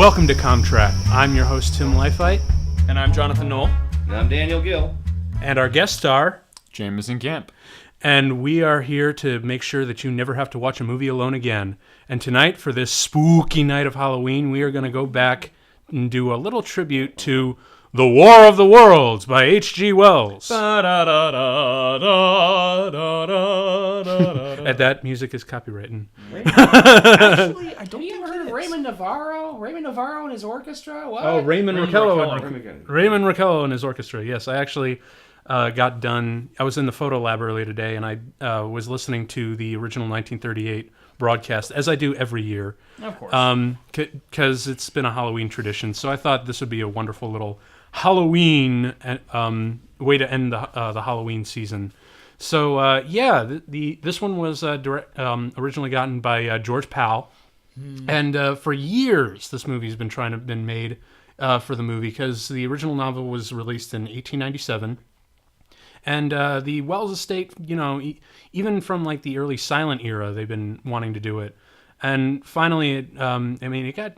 Welcome to CommTrack. I'm your host, Tim Leifheit. And I'm Jonathan Knoll. And I'm Daniel Gill. And our guest star, Jameson Camp. And we are here to make sure that you never have to watch a movie alone again. And tonight, for this spooky night of Halloween, we are going to go back and do a little tribute to The War of the Worlds by H.G. Wells. And that music is copywritten. Actually, I don't think heard of Raymond Navarro. Raymond Navarro and his orchestra. What? Oh, Raymond Raquello and his orchestra. Yes, I actually got done. I was in the photo lab earlier today, and I was listening to the original 1938 broadcast, as I do every year. Of course. Because it's been a Halloween tradition. So I thought this would be a wonderful little Halloween way to end the Halloween season. So this one was originally gotten by George Powell, and for years this movie's been made for the movie, because the original novel was released in 1897, and the Wells estate, even from like the early silent era, they've been wanting to do it, and finally, it got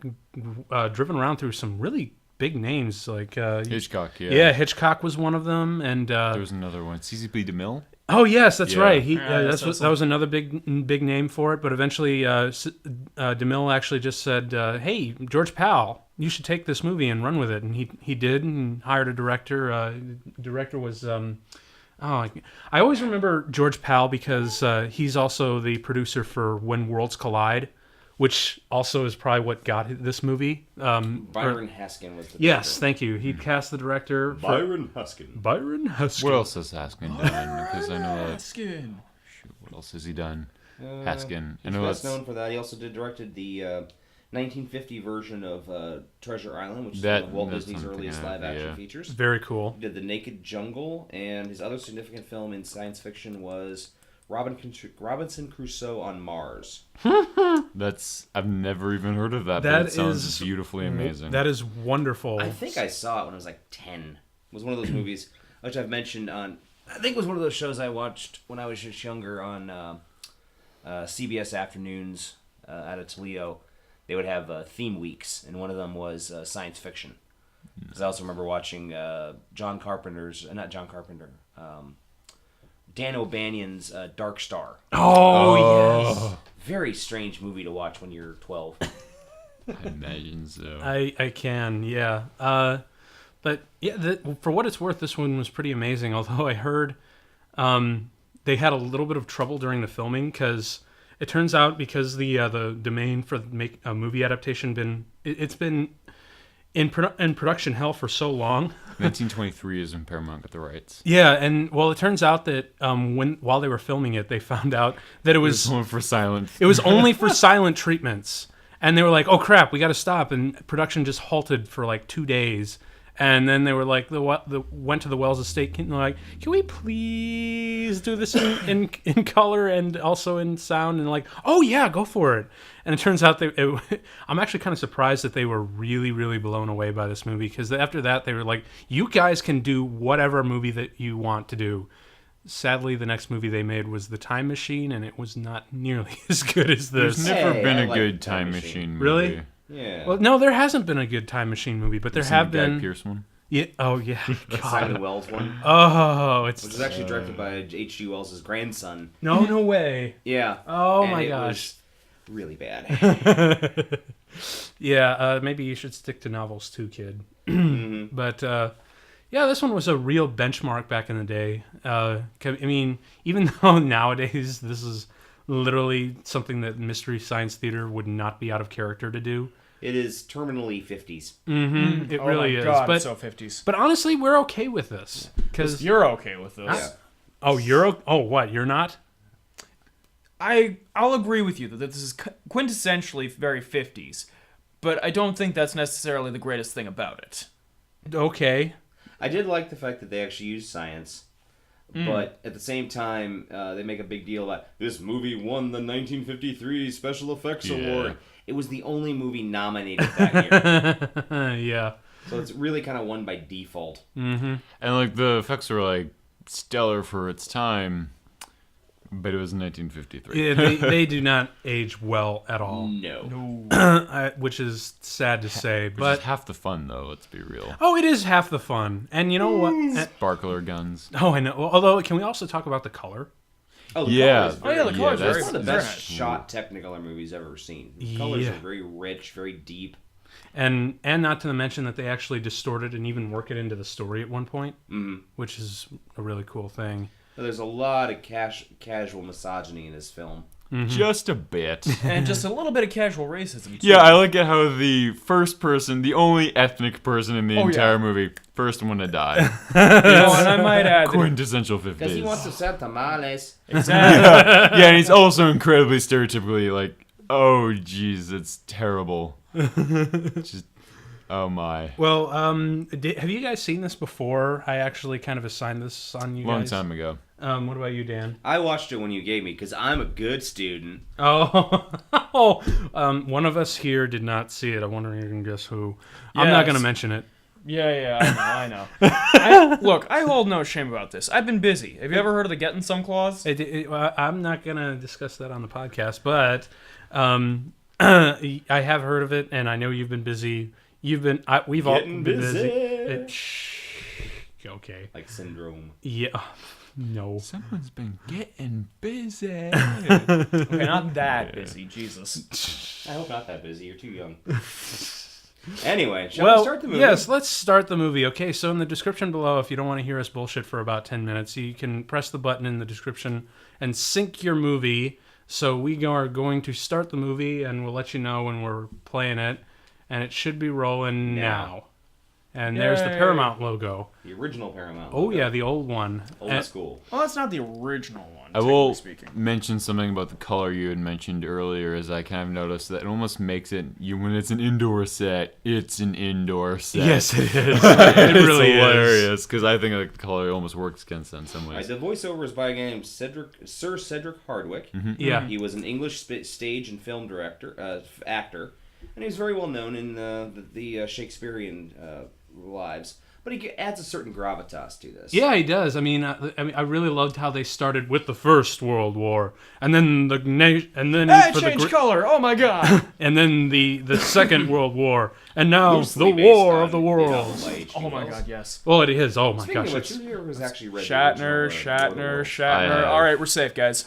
driven around through some really big names like Hitchcock. Yeah, Hitchcock was one of them, and there was another one, C.C.B. DeMille. Oh yes, that's right. That was another big name for it. But eventually, DeMille actually just said, "Hey, George Powell, you should take this movie and run with it." And he did, and hired a director. Director was I always remember George Powell because he's also the producer for When Worlds Collide, which also is probably what got this movie. Byron Haskin was the director. Yes, thank you. He cast the director. Byron Haskin. What else has Haskin done? Because I know that. Haskin. Shoot, what else has he done? Haskin. He's best known for that. He also directed the 1950 version of Treasure Island, which is one of Walt Disney's earliest live-action features. Very cool. He did The Naked Jungle, and his other significant film in science fiction was Robinson Crusoe on Mars. I've never even heard of that, but it sounds beautifully amazing. That is wonderful. I think I saw it when I was like 10. It was one of those movies, which I've mentioned on, I think it was one of those shows I watched when I was just younger on CBS Afternoons out of Toledo. They would have theme weeks, and one of them was science fiction. Because I also remember watching Dan O'Banion's Dark Star. Oh, yes. Very strange movie to watch when you're 12. I imagine so. I can, yeah. But yeah, for what it's worth, this one was pretty amazing. Although I heard they had a little bit of trouble during the filming, because it turns out because the domain for make a movie adaptation it's been in production hell for so long. 1923 is when Paramount got the rights. Yeah, and it turns out that while they were filming it, they found out that it was only for silent. It was only for silent treatments, and they were like, "Oh crap, we got to stop!" And production just halted for like 2 days. And then they were like, went to the Wells estate, and they're like, "Can we please do this in color and also in sound?" And like, "Oh yeah, go for it." And it turns out I'm actually kind of surprised that they were really, really blown away by this movie, because after that they were like, "You guys can do whatever movie that you want to do." Sadly, the next movie they made was The Time Machine, and it was not nearly as good as this. There's never been a good Time Machine movie. Really? Yeah. Well, no, there hasn't been a good Time Machine movie, but there have been. Guy Pearce one. Yeah. Oh yeah. Simon Wells one. Oh, which was actually directed by H.G. Wells' grandson. No way. Yeah. Oh and my it gosh. Was really bad. Yeah. Maybe you should stick to novels too, kid. Mm-hmm. But yeah, this one was a real benchmark back in the day. I mean, even though nowadays this is literally something that Mystery Science Theater would not be out of character to do. It is terminally 50s. Mm-hmm. It really is. God, but so 50s. But honestly, we're okay with this, because you're okay with this. Yeah. Oh, what? You're not? I'll agree with you that this is quintessentially very 50s, but I don't think that's necessarily the greatest thing about it. Okay. I did like the fact that they actually used science, but at the same time, they make a big deal about this movie won the 1953 Special Effects Award. It was the only movie nominated that year. Yeah. So it's really kind of won by default. Mm-hmm. And like the effects were like stellar for its time. But it was 1953. Yeah, they do not age well at all. No. Which is sad to say. Which But is half the fun, though. Let's be real. oh, it is half the fun. And you know what? Sparkler guns. Oh, I know. Although, can we also talk about the color? Oh, the Yeah. color is very, Oh, yeah, the color is that's very- one of the very best nice. shot Technicolor movies I've ever seen. The colors Yeah. are very rich, very deep. And not to mention that they actually distort it and even work it into the story at one point, which is a really cool thing. There's a lot of casual misogyny in this film. Just a bit. And just a little bit of casual racism, too. Yeah, I like it how the first person, the only ethnic person in the Oh, entire yeah. movie, first one to die. You know, and I might add that Quintessential 50s. Because he wants to sell tamales. exactly. Yeah, and he's also incredibly stereotypically like, oh, jeez, it's terrible. Just, oh my. Well, have you guys seen this before? I actually kind of assigned this on you Long guys. time ago. What about you, Dan? I watched it when you gave me because I'm a good student. Oh, one of us here did not see it. I wonder if you can guess who. I'm not going to Yes. mention it. Yeah, I know. Look, I hold no shame about this. I've been busy. Have you ever heard of the Getting Some clause? I'm not going to discuss that on the podcast, but I have heard of it, and I know you've been busy. We've all Getting been busy. busy. Okay. Like Syndrome. Yeah. No. Someone's been getting busy. Okay, not that busy. Jesus. I hope not that busy. You're too young. Anyway, shall we start the movie? Yes, let's start the movie. Okay, so in the description below, if you don't want to hear us bullshit for about 10 minutes, you can press the button in the description and sync your movie. So we are going to start the movie, and we'll let you know when we're playing it. And it should be rolling now. And there's the Yay. Paramount logo. The original Paramount. Oh, logo. yeah, the old one. Old school. Well, that's not the original one, I will speaking. mention something about the color you had mentioned earlier, as I kind of noticed that it almost makes it, when it's an indoor set, it's an indoor set. Yes, it is. It really is. hilarious, because I think the color almost works against that in some Right, ways. the voiceover is by a guy named Sir Cedric Hardwicke. Yeah. He was an English stage and film actor, and he's very well known in the Shakespearean lives. But he adds a certain gravitas to this. Yeah, he does. I mean, I really loved how they started with the First World War, and then Hey, change color! Oh my god! and then the Second World War, and now Loosely the based War on of the the novel Worlds. by H.G. Oh my Wells. god, yes. Well, it is. Oh my Speaking gosh! of which, who here has actually read Shatner, the original, Shatner. have. All right, we're safe, guys.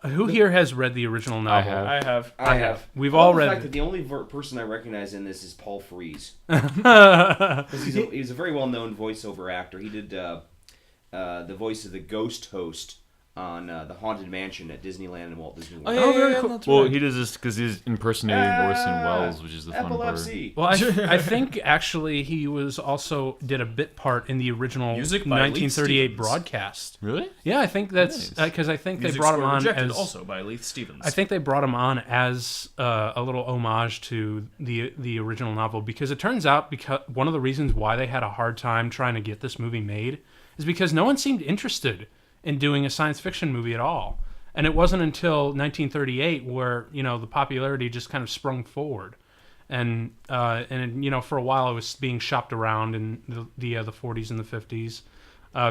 Who here has read the original novel? have. I have. I have. We've I love all the read fact it. that the only person I recognize in this is Paul Frees. Because he's a very well-known voiceover actor. He did the voice of the ghost host on the Haunted Mansion at Disneyland and Walt Disney World. Oh, very cool. That's Well, right. he does this because he's impersonating Orson Welles, which is the fun part. Epilepsy. Well, I think actually he was also did a bit part in the original Music by Leith 1938 Stevens. broadcast. Really? Yeah, I think that's Nice. because I think Music they brought him score on rejected as also by Leith Stevens. I think they brought him on as a little homage to the original novel, because it turns out because one of the reasons why they had a hard time trying to get this movie made is because no one seemed interested in doing a science fiction movie at all. And it wasn't until 1938 where, the popularity just kind of sprung forward. And for a while it was being shopped around in the 40s and the 50s.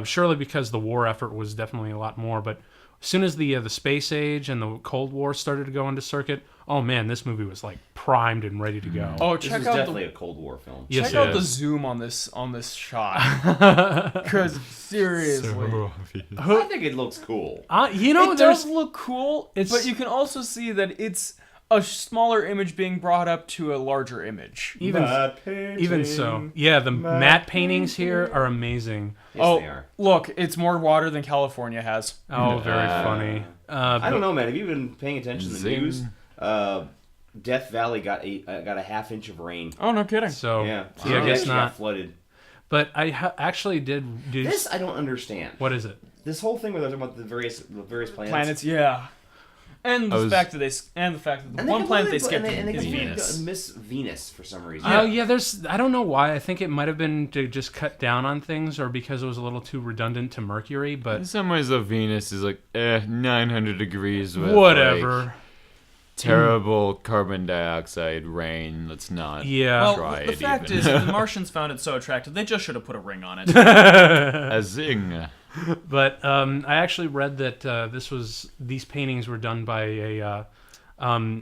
Surely because the war effort was definitely a lot more, but as soon as the space age and the Cold War started to go into circuit, oh man, this movie was like primed and ready to go. Oh, This check is out definitely a Cold War film. Yes, check it out the is. zoom on this shot. Because seriously, I think it looks cool. it there's does look cool, it's- but you can also see that it's a smaller image being brought up to a larger image. even so, yeah, the matte paintings here are amazing. Yes, they are. Look, it's more water than California has. Oh, very funny. I don't know, man. Have you been paying attention to the Zing. news? Death Valley got a half inch of rain. Oh, no kidding. So Yeah, see, I guess Got not. flooded. But I actually did do This I don't understand. What is it? This whole thing where they're talking about the various planets. Planets, yeah. And the fact that the one planet they skipped and they is completely Venus. miss Venus for some reason. Oh yeah, I don't know why. I think it might have been to just cut down on things, or because it was a little too redundant to Mercury. In But some ways, though, Venus is like 900 degrees with whatever. like, terrible carbon dioxide rain. Let's not Yeah. Well, try the it fact even. is, if the Martians found it so attractive, they just should have put a ring on it. A zing. But I actually read that these paintings were done by a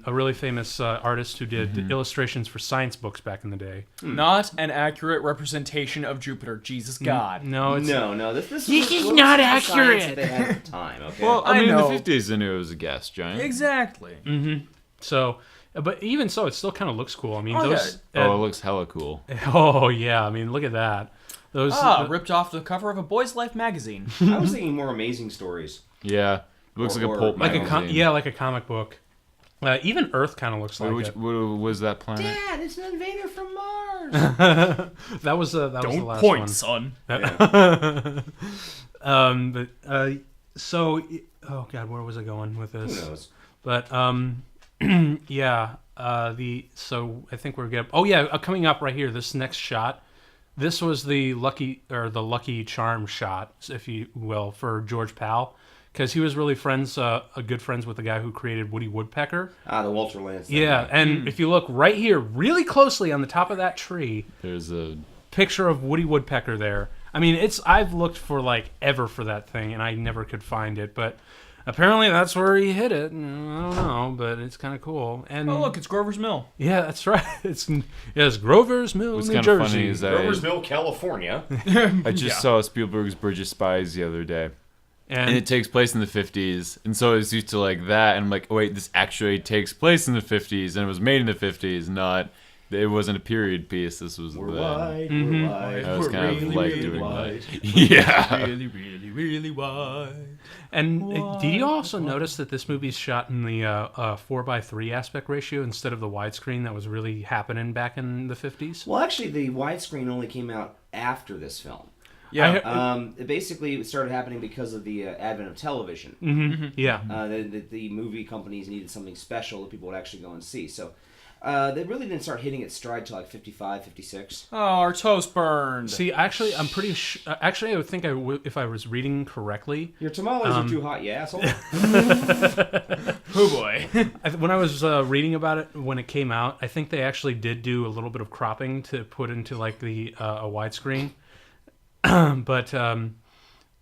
really famous artist who did illustrations for science books back in the day. Not an accurate representation of Jupiter. Jesus God. No, it's No. This This is was not the science accurate. that they had at the time. Okay. Well, I I mean, in know. the 50s, I knew it was a gas giant. Exactly. so. But even so, it still kind of looks cool. I mean, Oh, those. Oh, it looks hella cool. Oh yeah, I mean, look at that. Those. Ripped off the cover of a Boy's Life magazine. I was thinking more Amazing Stories. Yeah, it looks like a Or- pulp like magazine. like a comic book. Even Earth kind of looks like Which it. what was that planet? Dad, it's an invader from Mars. That was the last point, one. son. So, oh god, where was I going with this? Who knows? But yeah. So I think we're good. Oh yeah, coming up right here. This next shot. This was the lucky charm shot, if you will, for George Pal, because he was really good friends with the guy who created Woody Woodpecker. The Walter Lance. Yeah, and if you look right here, really closely on the top of that tree, There's a picture of Woody Woodpecker there. I mean, I've looked for like ever for that thing, and I never could find it, but apparently that's where he hid it. I don't know, but it's kind of cool. And Oh, look, it's Grover's Mill. yeah, that's right. It's Grover's Mill, what's New kind of Jersey. funny is that Groversville, California. I just saw Spielberg's Bridge of Spies the other day. and And it takes place in the 50s. And so I was used to like that. And I'm like, oh, wait, this actually takes place in the 50s. And it was made in the 50s, not... It wasn't a period piece. This was We're the... wide, Mhm. we're wide. I was we're kind of really, like really doing wide. that. Yeah. Really, really, really wide. And did you also notice that this movie's shot in the 4:3 aspect ratio instead of the widescreen that was really happening back in the 50s? Well, actually, the widescreen only came out after this film. Yeah. It started happening because of the advent of television. Yeah. The movie companies needed something special that people would actually go and see. So they really didn't start hitting its stride till like 55, 56. Oh, our toast burned. See, actually, I'm pretty sure. Actually, I would think if I was reading correctly, Your tamales are too hot, you asshole. Oh boy. when I was reading about it when it came out, I think they actually did do a little bit of cropping to put into like the a widescreen. But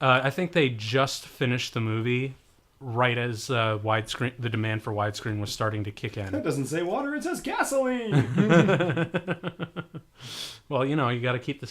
I think they just finished the movie right as the demand for widescreen was starting to kick in. That doesn't say water, it says gasoline. Well, you got to keep the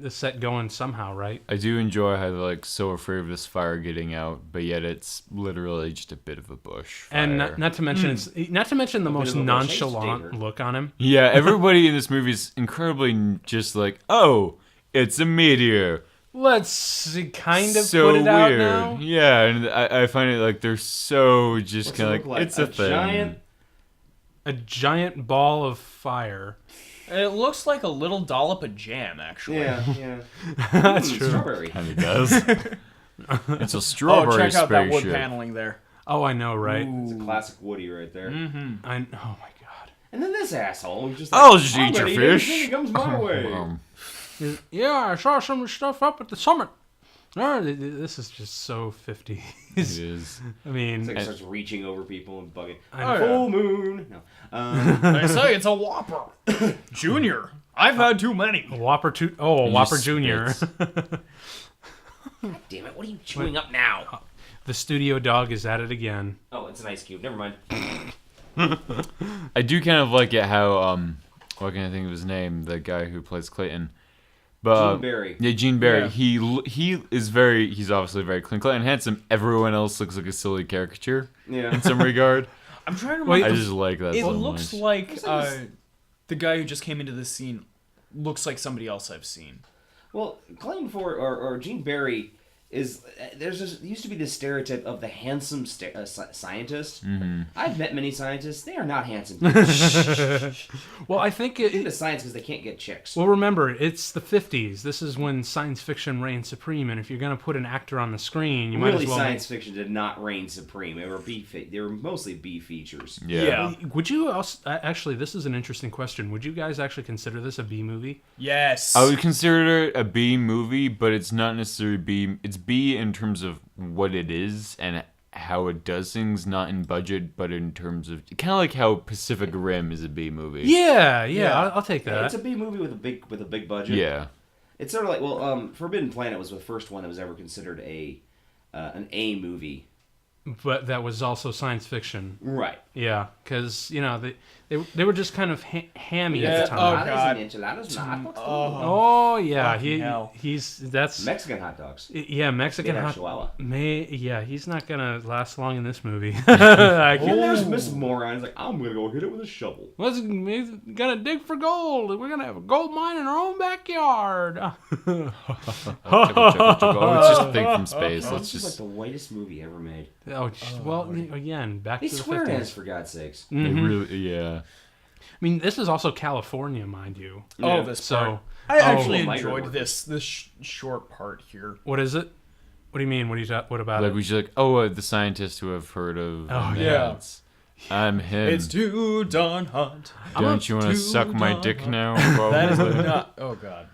set going somehow, right? I do enjoy how they're like so afraid of this fire getting out, but yet it's literally just a bit of a bush fire. And not to mention not to mention the most of a bush. nonchalant Danger. look on him. Yeah, everybody in this movie is incredibly just like, oh, it's a meteor. Let's kind of So put it out weird. now. Yeah, and I find it like they're so just What's it kind look of like? it's a thing. A giant ball of fire. It looks like a little dollop of jam, actually. yeah. That's true. Strawberry. Kind of does. It's a Oh, strawberry check out that wood spaceship. paneling there. Oh, I know, right? It's a classic Woody right there. Oh my god. And then this asshole who's just I'll just eat gonna your anything fish. that comes my way. Yeah, I saw some stuff up at the summit. Oh, this is just so 50s. It is. I mean, It's like starts reaching over people and bugging. I know. Full moon. No. They say it's a Whopper. Junior. I've had too many. a Whopper a He Whopper just Junior. spits. God damn it! What are you chewing up now? The studio dog is at it again. Oh, it's an ice cube. Never mind. I do kind of like it how what can I think of his name? The guy who plays Clayton. But Gene Barry. Yeah, Gene Barry. Yeah. He's obviously very clean cut and handsome. Everyone else looks like a silly caricature Yeah. in some regard. I'm trying to Wait, remember. I just like that It so looks much. like the guy who just came into the scene looks like somebody else I've seen. Well, Clayton Ford or Gene Barry is there used to be this stereotype of the handsome scientist. Mm-hmm. I've met many scientists; they are not handsome. Well, I think They get into science because they can't get chicks. well, remember, it's the 50s. This is when science fiction reigned supreme, and if you're going to put an actor on the screen, you might Really, as well science fiction did not reign supreme. They were mostly B features. Yeah. Would you also actually? This is an interesting question. Would you guys actually consider this a B movie? Yes. I would consider it a B movie, but it's not necessarily B. It's B in terms of what it is and how it does things, not in budget, but in terms of kind of like how Pacific Rim is a B movie. Yeah, Yeah. I'll take Yeah, that. it's a B movie with a big budget. Yeah. It's sort of like Forbidden Planet was the first one that was ever considered an A movie. But that was also science fiction. Right. Yeah, because they were just kind of hammy at the Oh, time. God. Enchiladas, Oh yeah, Fucking hell. that's Mexican hot dogs. yeah, Mexican Made out of hot. Chihuahua. He's not gonna last long in this movie. There's Miss Moron's like, I'm gonna go hit it with a shovel. He's gonna dig for gold. We're gonna have a gold mine in our own backyard. Oh, it's just a thing from space. This Let's is like just. the whitest movie ever made. Well, again, back They to the square dance 50s. for God's sakes. They really, yeah. I mean, this is also California, mind you. Oh, Yeah. this So, part. I actually Migrant enjoyed workers. this short part here. what is it? What do you mean? What about Like it? we should the scientist who I've heard of. Oh, and yeah. it's- I'm him. It's too darn hot. Don't you want to too suck my darn dick hot. now? That is Probably. not. Oh God.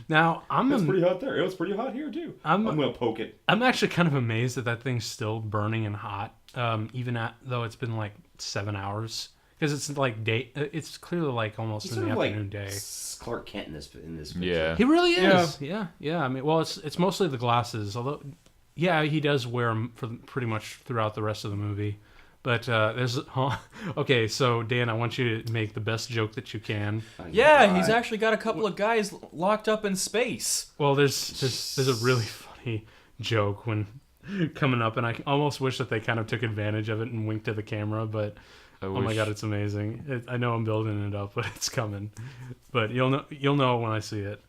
Now, It's pretty hot there. It was pretty hot here too. I'm gonna poke it. I'm actually kind of amazed that thing's still burning and hot, though it's been like 7 hours. Because it's like day. It's clearly like almost He's in sort the of like afternoon day. Clark Kent in this picture. Yeah. He really is. Yeah. I mean, well, it's mostly the glasses. Although, yeah, he does wear them for pretty much throughout the rest of the movie. But there's okay. So Dan, I want you to make the best joke that you can. Yeah, he's actually got a couple of guys locked up in space. Well, there's a really funny joke when coming up, and I almost wish that they kind of took advantage of it and winked to the camera. But oh my god, it's amazing! I know I'm building it up, but it's coming. But you'll know when I see it.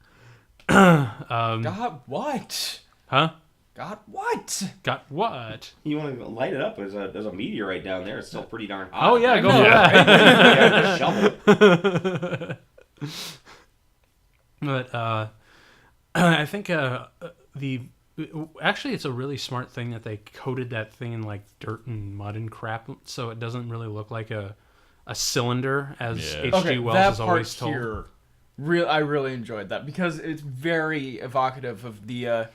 Got what? Huh? Got what? Got what? You want to light it up? There's a meteorite down there. It's still pretty darn hot. Oh yeah, go for that. Yeah, the shovel. But I think actually it's a really smart thing that they coated that thing in like dirt and mud and crap, so it doesn't really look like a cylinder as Yeah. H.G. Okay, Wells that is part always told. here, I really enjoyed that because it's very evocative of the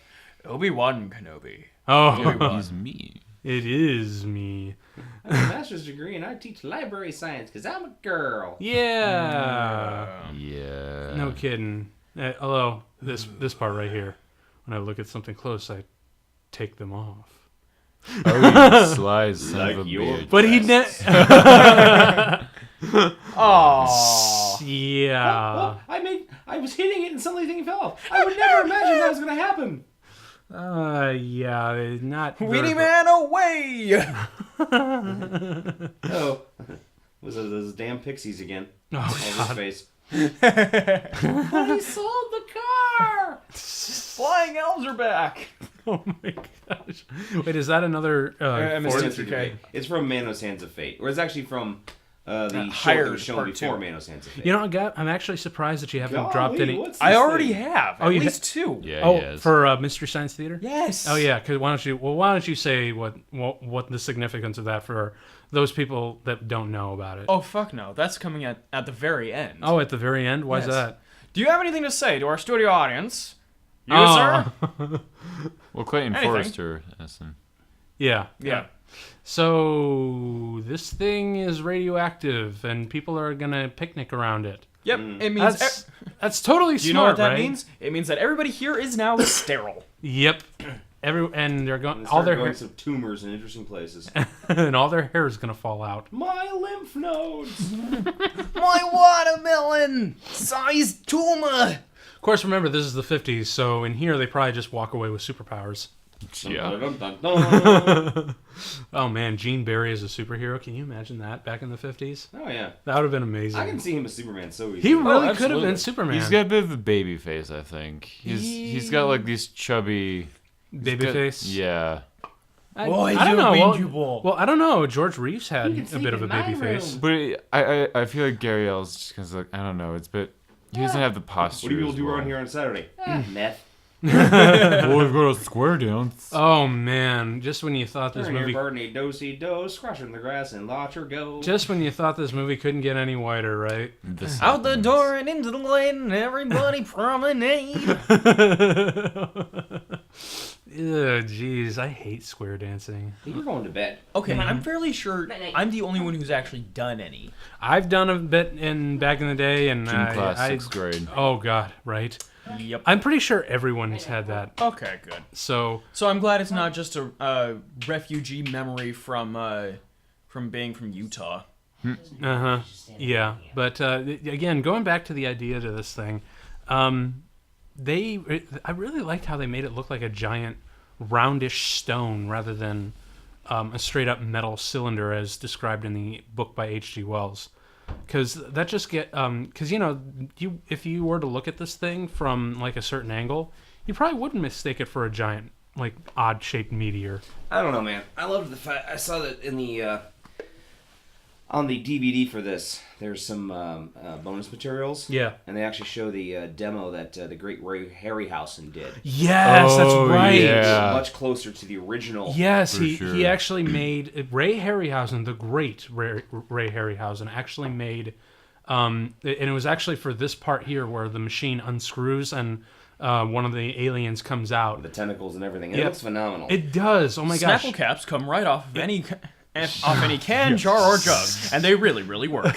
Obi-Wan Kenobi. Oh, He's me. it is me. I have a master's degree and I teach library science because I'm a girl. Yeah. Yeah. No kidding. Although this part right here, when I look at something close, I take them off. Oh, you sly son of a Like your- bitch. But he Oh, yeah. Oh, I was hitting it and suddenly the thing fell off. I would never imagine that was going to happen. Yeah, not Weenie Man away! Oh, was it those damn pixies again? Oh, All his God. face. He sold the car! Flying elves are back! Oh my gosh! Wait, is that another? Mr. K. It's from Manos Hands of Fate, or it's actually from the short Hired that was shown part before 2. Manos Hands of Fate. You know, I'm actually surprised that you haven't Golly, dropped any. what's I this already thing? have. Oh, At you least 2. Yeah, Oh, he has. for Mystery Science Theater. Yes. Oh yeah, because why don't you say what the significance of that for those people that don't know about it? Oh, fuck no. That's coming at the very end. Oh, at the very end. Why's Yes. that? Do you have anything to say to our studio audience? You, Oh. sir? Well, Clayton Anything. Forrester, Essen. Yeah. Yeah. So this thing is radioactive, and people are gonna picnic around it. Yep. It means. That's totally Do you know smart, what that right? means? It means that everybody here is now sterile. Yep. And they're going And all their going hair, some tumors in interesting places. and all their hair is gonna fall out. My lymph nodes. My watermelon sized tumor. Of course, remember this is the 50s, so in here they probably just walk away with superpowers. Yeah. Dun, dun, dun, dun. Oh man, Gene Barry as a superhero. Can you imagine that back in the 50s? Oh yeah, That would have been amazing. I can see him as Superman so easily. He really could have absolutely. been Superman. He's got a bit of a baby face, I think. He's got like these chubby baby face. Yeah. I Boys don't are know. bingeable. Well, I don't know. George Reeves had can a sleep bit of a in my baby face. room. But I feel like Gary L's just because like I don't know, it's a bit he doesn't have the posture. What do people as do well. around here on Saturday? Meth. Well, we've got a square dance. Oh man, just when you thought this Turn your movie, Bernie do-si-do, squash in the grass and watch her go. just when you thought this movie couldn't get any whiter, right? This Out the happens. door and into the lane, everybody promenade. Ew, jeez, I hate square dancing. You're going to bed. Okay, I'm fairly sure I'm the only one who's actually done any. I've done a bit back in the day, and Gym class, I 6th grade. oh god, right. Yep. I'm pretty sure everyone's had that. Okay, good. So So I'm glad it's not just a refugee memory from being from Utah. yeah, but again, going back to the idea to this thing, I really liked how they made it look like a giant roundish stone rather than a straight up metal cylinder as described in the book by H.G. Wells. Because that just because if you were to look at this thing from like a certain angle, you probably wouldn't mistake it for a giant like odd shaped meteor. I don't know, man. I loved the fact I saw that in the on the DVD for this. There's some bonus materials. Yeah. And they actually show the demo that the great Ray Harryhausen did. Yes, that's right. yeah. Much closer to the original. Yes, For he sure. actually made Ray Harryhausen, the great Ray Harryhausen, actually made, and it was actually for this part here where the machine unscrews and one of the aliens comes out. The tentacles and everything. It Yep. looks phenomenal. It does. Oh my gosh. Snapple caps come right off of any can, jar, or jug, and they really, really work.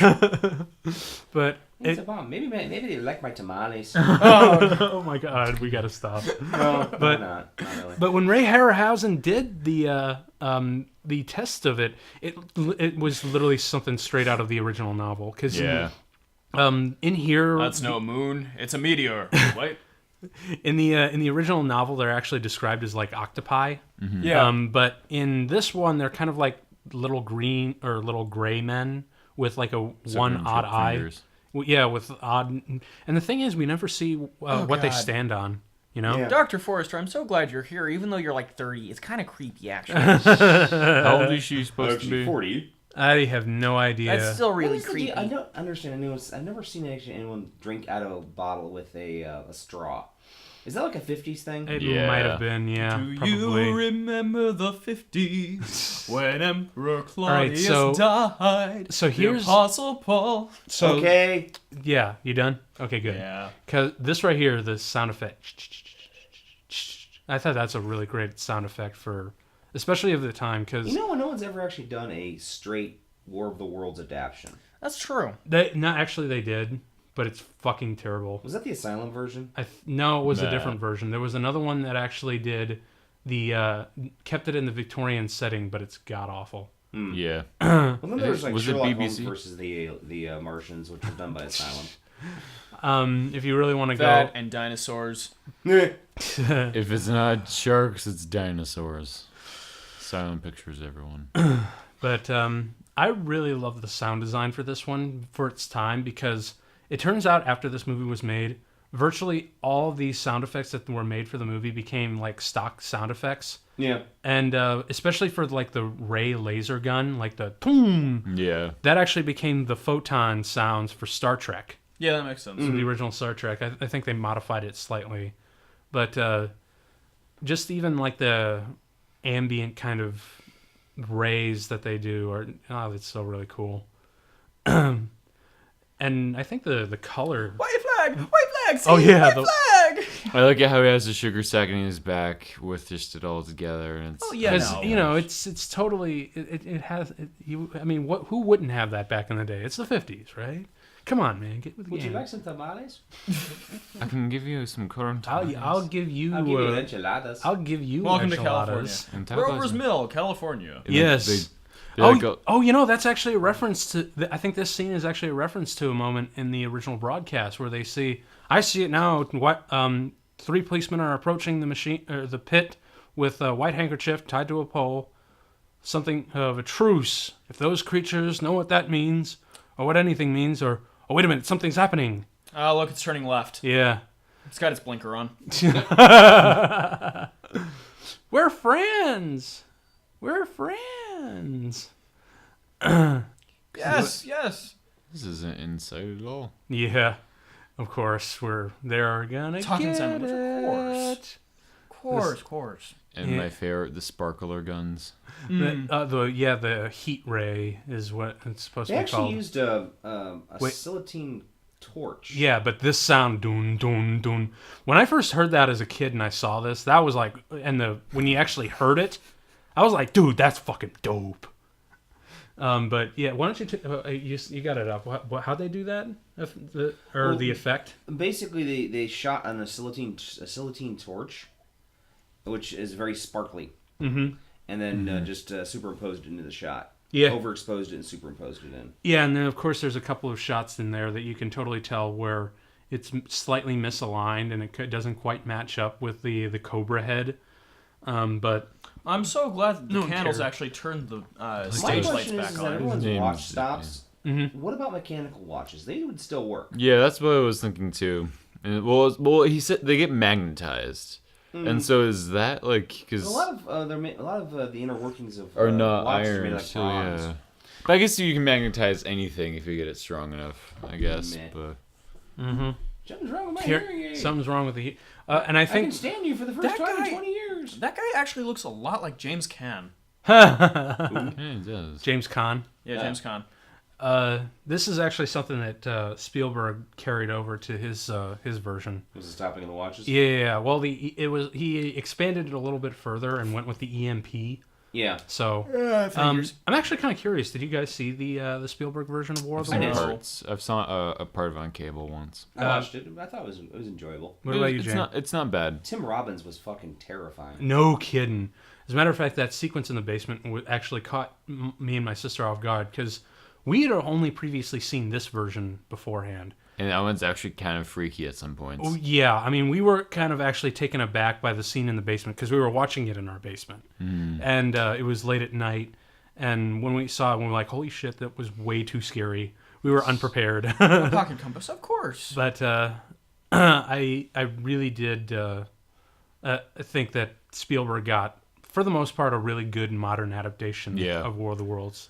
But It's a bomb. Maybe they like my tamales. oh my god, we gotta stop. No, But- not really. But when Ray Harryhausen did the test of it, it was literally something straight out of the original novel. Because Yeah. in here, That's no moon; it's a meteor. What? in the original novel, they're actually described as like octopi. Yeah. But in this one, they're kind of like little green or little gray men with like a one Separate odd eye. fingers. Yeah, with odd. And the thing is, we never see what they God. stand on. You know. Yeah. Dr. Forrester, I'm so glad you're here, even though you're like 30. It's kind of creepy, actually. How old is she supposed to be? 40. I have no idea. That's still really What is the creepy. deal? I don't understand. I've never seen actually anyone drink out of a bottle with a straw. Is that like a 50s thing? It Yeah. might have been, yeah. Do probably. you remember the 50s when Emperor Claudius so- died? so The here's- Apostle Paul. So Okay. yeah, you done? Okay, good. Yeah. Because this right here, the sound effect. I thought that's a really great sound effect for, especially of the time, because You know, no one's ever actually done a straight War of the Worlds adaptation. That's true. they did, but it's fucking terrible. Was that the Asylum version? No, it was a Nah. different version. There was another one that actually did kept it in the Victorian setting, but it's god awful. Yeah. Well, then there was like Was it Sherlock Holmes BBC? versus the Martians, which was done by Asylum. If you really want to That and dinosaurs. If it's not sharks, it's dinosaurs. Silent pictures, everyone. But I really love the sound design for this one for its time, because it turns out after this movie was made, virtually all of these sound effects that were made for the movie became like stock sound effects. Yeah. And especially for like the ray laser gun, like the boom, Yeah. that actually became the photon sounds for Star Trek. Yeah, that makes sense. So the original Star Trek, I think they modified it slightly, but just even like the ambient kind of rays that they do are it's so really cool. And I think the color. White flag! White flag! See? Oh, yeah, White the- flag! I like how he has a sugar sack in his back with just it all together, and it's Oh, yeah. Because no. it's totally it has I mean who wouldn't have that back in the day? It's the 50s, right? Come on, man, get with the Would you game. like some tamales? I can give you some current. I'll give you I'll give you enchiladas. I'll give you Welcome to enchiladas. California. And tacos. Grover's Mill, California. And Yes. they're like a- That's actually a reference to. I think this scene is actually a reference to a moment in the original broadcast where they see. I see it now. What? 3 policemen are approaching the machine or the pit with a white handkerchief tied to a pole. Something of a truce. If those creatures know what that means, or what anything means, or oh wait a minute, something's happening. Oh, look, it's turning left. Yeah. It's got its blinker on. We're friends. We're friends. Yes, yes. This isn't inside at all. Yeah. Of course, they're gonna Talking get sandwich, of it. Course. And Yeah. my favorite, the sparkler guns. The heat ray is what it's supposed They to be actually called. used a Wait. silicone torch. Yeah, but this sound dun dun dun. When I first heard that as a kid and I saw this, that was like, when you actually heard it, I was like, dude, that's fucking dope. But yeah, why don't you got it up? How'd they do that? The effect? Basically, they shot on a Celatine torch, which is very sparkly, and then just superimposed it into the shot. Yeah. Overexposed it and superimposed it in. Yeah, and then of course there's a couple of shots in there that you can totally tell where it's slightly misaligned and it doesn't quite match up with the Cobra head. But I'm so glad that the one candles cared. actually turned the My stage lights question back is that on. everyone's Name's- watch stops. Mhm. What about mechanical watches? They would still work. Yeah, that's what I was thinking too. And, well, he said they get magnetized, and so is that like because A lot of the inner workings of are not watches are made iron? like So bronze. yeah, but I guess you can magnetize anything if you get it strong enough. I guess, Meh. but Something's wrong with my here, hearing aid. something's wrong with the. And I I can think stand you for the first That time guy- in 20 years. That guy actually looks a lot like James Caan. yeah, it does. James Caan. Yeah, James Caan. This is actually something that Spielberg carried over to his version. Was the stopping of the watches? Yeah, well, he expanded it a little bit further and went with the EMP. Yeah. So I'm actually kind of curious. Did you guys see the Spielberg version of War of the I did. Worlds? Parts. I've saw a part of it on cable once. I watched it. I thought it was enjoyable. What about you, it's Jane? It's not bad. Tim Robbins was fucking terrifying. No kidding. As a matter of fact, that sequence in the basement actually caught me and my sister off guard because we had only previously seen this version beforehand. And that one's actually kind of freaky at some points. Oh, yeah, I mean, we were kind of actually taken aback by the scene in the basement because we were watching it in our basement. And it was late at night. And when we saw it, we were like, holy shit, that was way too scary. We were unprepared. A pocket compass, of course. But I really did think that Spielberg got, for the most part, a really good modern adaptation of War of the Worlds.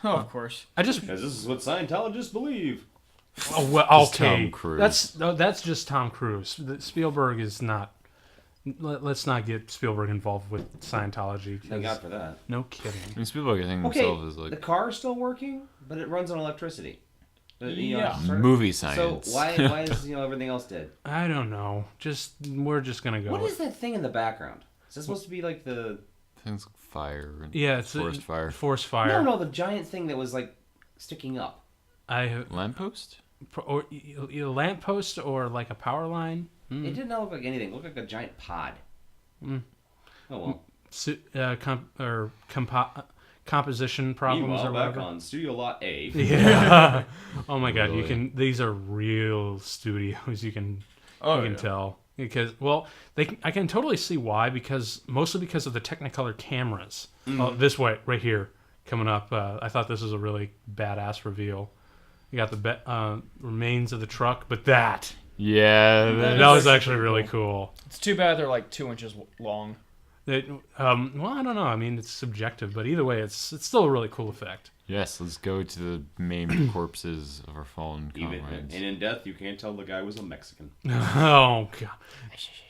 Oh, of course. I just Because this is what Scientologists believe. oh well, Just okay. Tom Cruise. That's just Tom Cruise. Spielberg is not. Let's not get Spielberg involved with Scientology. Thank 'cause- God for that. No kidding. I mean, Spielberg, I think Okay, himself is the like car is still working, but it runs on electricity. Yeah. movie So science. why is everything else dead? I don't know. We're just gonna go. What with- is that thing in the background? Is that supposed to be like the? Things like fire. And Yeah, it's forest fire. Forest fire. No, the giant thing that was like sticking up. I Lamppost. or a lamppost or like a power line. It did not look like anything. It looked like a giant pod. Oh well. Composition problems Meanwhile, or back whatever. on Studio Lot A. Yeah. Oh my God, you Really? can. These are real studios. You can tell because I can totally see why mostly because of the Technicolor cameras. Oh, this way right here coming up. I thought this was a really badass reveal. You got the remains of the truck, but that Yeah. was actually really cool. It's too bad they're like 2 inches long. Well, I don't know. I mean, it's subjective, but either way, it's still a really cool effect. Yes, let's go to the maimed corpses of our fallen Even comrades. and in death, you can't tell the guy was a Mexican. Oh God!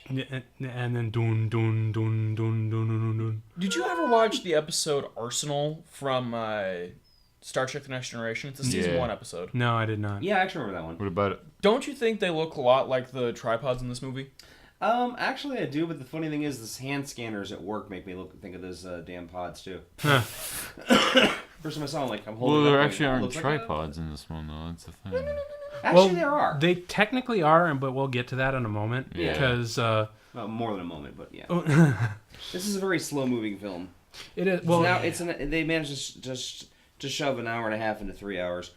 And then dun dun dun dun dun dun dun. Did you ever watch the episode Arsenal from Star Trek: The Next Generation? It's a season Yeah. 1 episode. No, I did not. Yeah, I actually remember that one. What about it? Don't you think they look a lot like the tripods in this movie? Actually, I do. But the funny thing is, this hand scanners at work make me think of those damn pods too. First time I saw them, like I'm holding. Well, it there up, actually like, it aren't looks like tripods in this one, though. That's the thing. Actually, there are. They technically are, but we'll get to that in a moment Yeah. because Well, more than a moment, but yeah. This is a very slow-moving film. it is. Well, Now they managed to just to shove an hour and a half into 3 hours.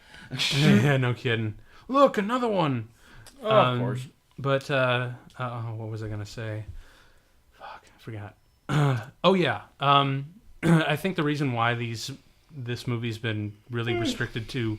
yeah, no kidding. Look, another one. Oh, of course. But what was I gonna say? Fuck, I forgot. Oh yeah. I think the reason why this movie's been really restricted to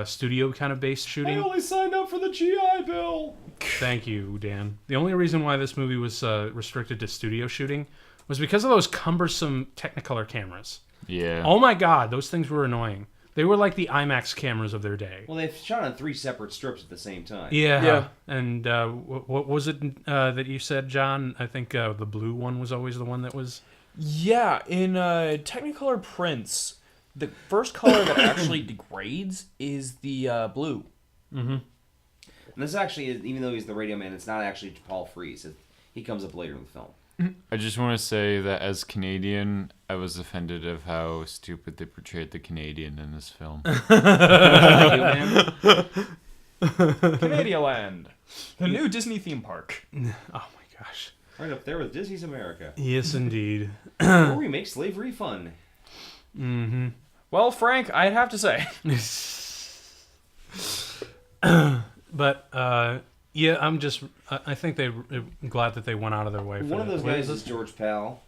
studio kind of based shooting. only signed up for the GI Bill. Thank you, Dan. The only reason why this movie was restricted to studio shooting was because of those cumbersome Technicolor cameras. Yeah. Oh my God, those things were annoying. They were like the IMAX cameras of their day. Well, they shot on 3 separate strips at the same time. Yeah. Yeah. And what was it that you said, John? I think the blue one was always the one that was. Yeah, in Technicolor prints, the first color that actually degrades is the blue. And this actually is, even though he's the radio man, it's not actually Paul Frees. He comes up later in the film. I just want to say that as Canadian, I was offended of how stupid they portrayed the Canadian in this film. Thank you, man. Canadialand, the new Disney theme park. Oh my gosh. Right up there with Disney's America. Yes, indeed. Where we make slavery fun. Mm-hmm. Well, Frank, I'd have to say. But yeah, I think I'm glad that they went out of their way for One of that. those What guys is is this? George Pal.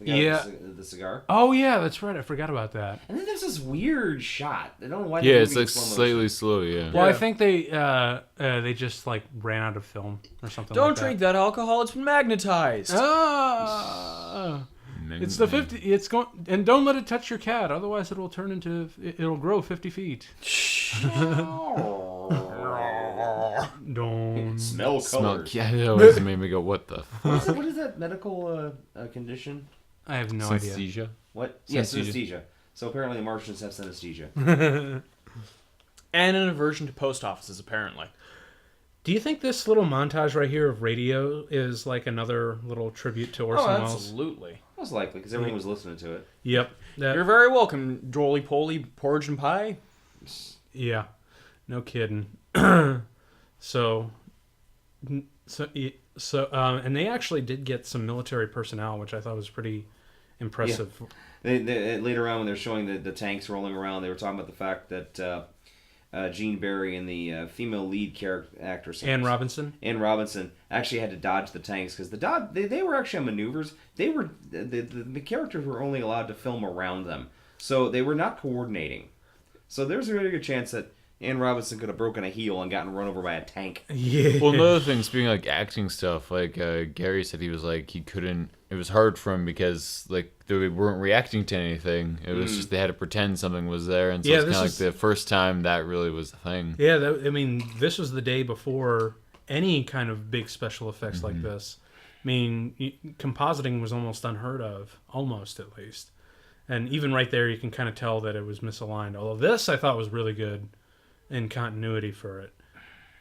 The guy Yeah. with the cigar. Oh yeah, that's right. I forgot about that. And then there's this weird shot. I don't know why. Yeah, they're it's moving like slow motion. slightly slow, yeah. Well, I Yeah. think they just like ran out of film or something. Don't like drink that alcohol; it's been magnetized. Ah, it's the 50. It's going, and don't let it touch your cat, otherwise it will turn into. It'll grow 50 feet. Don't. Smell Smell, colors. yeah, it always made me go, what the What is that medical condition? I have no idea. synesthesia? What? Yes, Synesthesia. synesthesia. So apparently the Martians have synesthesia. And an aversion to post offices, apparently. Do you think this little montage right here of radio is like another little tribute to Orson Welles? Absolutely. Most likely, because everyone was listening to it. Yep. You're very welcome, Drolly Poly, Porridge and Pie. Yeah. No kidding. So, and they actually did get some military personnel, which I thought was pretty impressive. They later on, when they're showing the tanks rolling around, they were talking about the fact that Gene Barry and the female lead character actress Anne Robinson. Anne Robinson actually had to dodge the tanks because they were actually on maneuvers. They were the characters were only allowed to film around them, so they were not coordinating. So there's a really good chance that Anne Robinson could have broken a heel and gotten run over by a tank. Yeah. Well, another thing, speaking of, like acting stuff, like Gary said, he was like he couldn't. It was hard for him because like they weren't reacting to anything. It was just they had to pretend something was there, and so Yeah, it's kind this of like is- the first time that really was the thing. Yeah, I mean, this was the day before any kind of big special effects like this. I mean, compositing was almost unheard of, almost at least. And even right there, you can kind of tell that it was misaligned. Although this, I thought, was really good in continuity for it.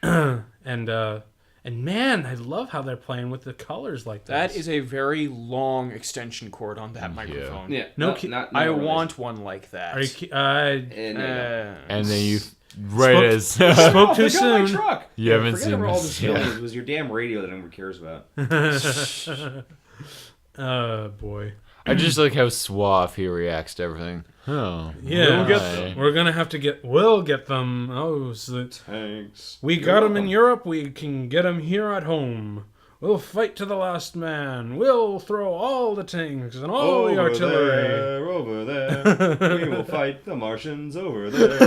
And man, I love how they're playing with the colors like this. That is a very long extension cord on that microphone. Yeah, No not, ki- not, I not want one like that. Are you? And, And then you, right as Spoke too they got my soon. truck. You haven't forget seen about all this, this film. yeah. It was your damn radio that nobody cares about. Boy. I just like how suave he reacts to everything. Oh, Yeah, we'll get them. we're gonna have to get. We'll get them. Oh, so Thanks. we got them in Europe. We can get them here at home. We'll fight to the last man. We'll throw all the tanks and all the artillery. Over there. We will fight the Martians over there.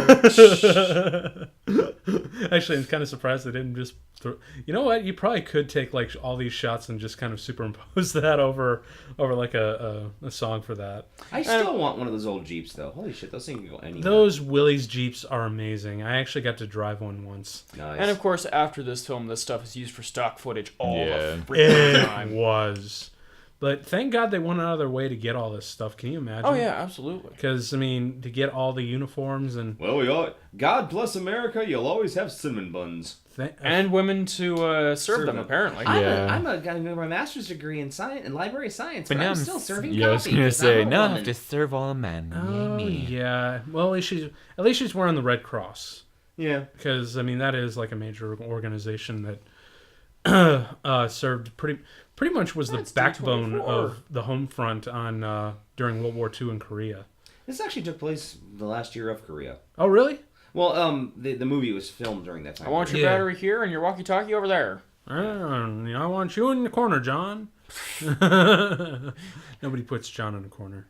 Actually, I'm kind of surprised they didn't just throw. You know what? You probably could take like all these shots and just kind of superimpose that over like a song for that. I still want one of those old Jeeps, though. Holy shit, those things can go anywhere. Those Willys Jeeps are amazing. I actually got to drive one once. Nice. And of course, after this film, this stuff is used for stock footage all Yeah. the freaking It time. was. But thank God they went out of their way to get all this stuff. Can you imagine? Oh yeah, absolutely. Because, I mean, to get all the uniforms and... Well, God bless America, you'll always have cinnamon buns. And women to serve them, them. apparently. Yeah. I'm a guy with my master's degree in science and library science, but, now I'm still serving yeah, I was coffee. gonna 'cause say I'm a now I woman. have to serve all men. Oh, yeah. Well, at least she's wearing the Red Cross. Yeah. Because, I mean, that is like a major organization that served pretty much was That's the backbone 224. of the home front on during World War II in Korea. This actually took place the last year of Korea. Oh, really? Well, the movie was filmed during that time. I want your Yeah. battery here and your walkie-talkie over there. I want you in the corner, John. Nobody puts John in the corner.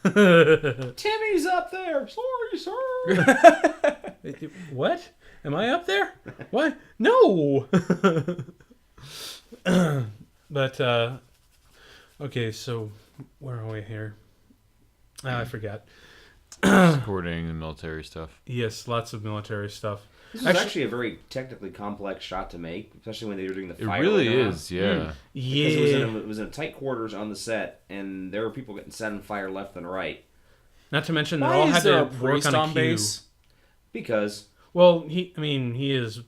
Timmy's up there. Sorry, sir. What? Am I up there? What? No. But okay, so where are we here? I forgot. Coordinating the military stuff. Yes, lots of military stuff. This was actually a very technically complex shot to make, especially when they were doing the It fire. really later on. is, yeah. Because Yeah. it was in tight quarters on the set, and there were people getting set on fire left and right. Not to mention they Why all is had there to a work priest on a on cue. base? Because Well, he is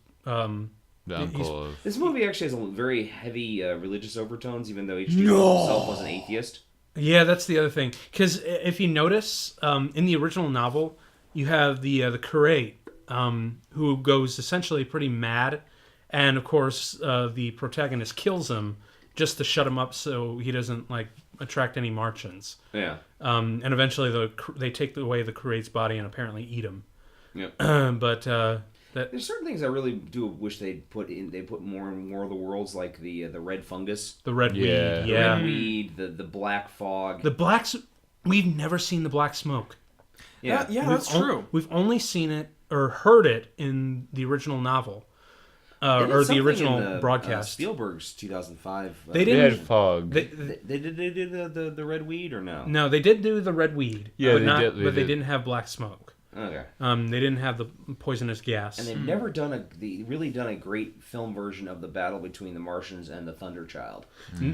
The uncle of... This movie actually has a very heavy religious overtones, even though H.G. Wells himself was an atheist. Yeah, that's the other thing. Because if you notice, in the original novel, you have the curate, who goes essentially pretty mad, and of course the protagonist kills him just to shut him up so he doesn't like attract any Martians. Yeah. And eventually they take away the curate's body and apparently eat him. Yep. But there's certain things I really do wish they'd put in. They put more and more of the worlds, like the red fungus, the red weed, the yeah, red weed, the black fog. the blacks. We've never seen the black smoke. Yeah, That's true. We've only seen it or heard it in the original novel, They did or the something original in broadcast. Spielberg's 2005. They They didn't. had fog. They did the red weed or no? No, they did do the red weed. Yeah, but they not, did- they but they did. didn't have black smoke. Okay. They didn't have the poisonous gas. And they've never done a great film version of the battle between the Martians and the Thunderchild.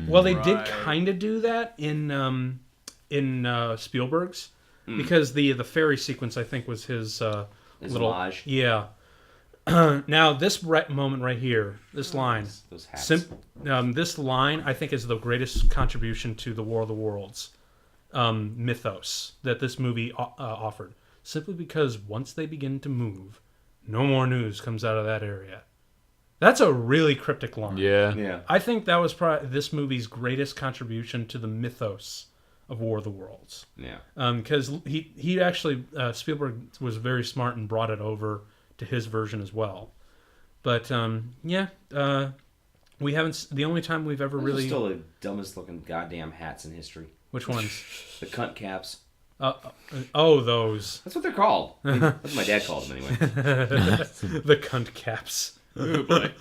Well, they did Right. kind of do that in Spielberg's because the fairy sequence I think was his His little homage. yeah. Now this moment right here, this line, Those hats. this line I think is the greatest contribution to the War of the Worlds mythos that this movie offered. Simply because once they begin to move, no more news comes out of that area. That's a really cryptic line. Yeah. Yeah. I think that was probably this movie's greatest contribution to the mythos of War of the Worlds. Yeah. Because he actually Spielberg was very smart and brought it over to his version as well. But we haven't. The only time we've ever Those are really still the dumbest looking goddamn hats in history. which ones? The cunt caps. Those That's what they're called. I mean, that's what my dad called them anyway. the cunt caps. Oh boy.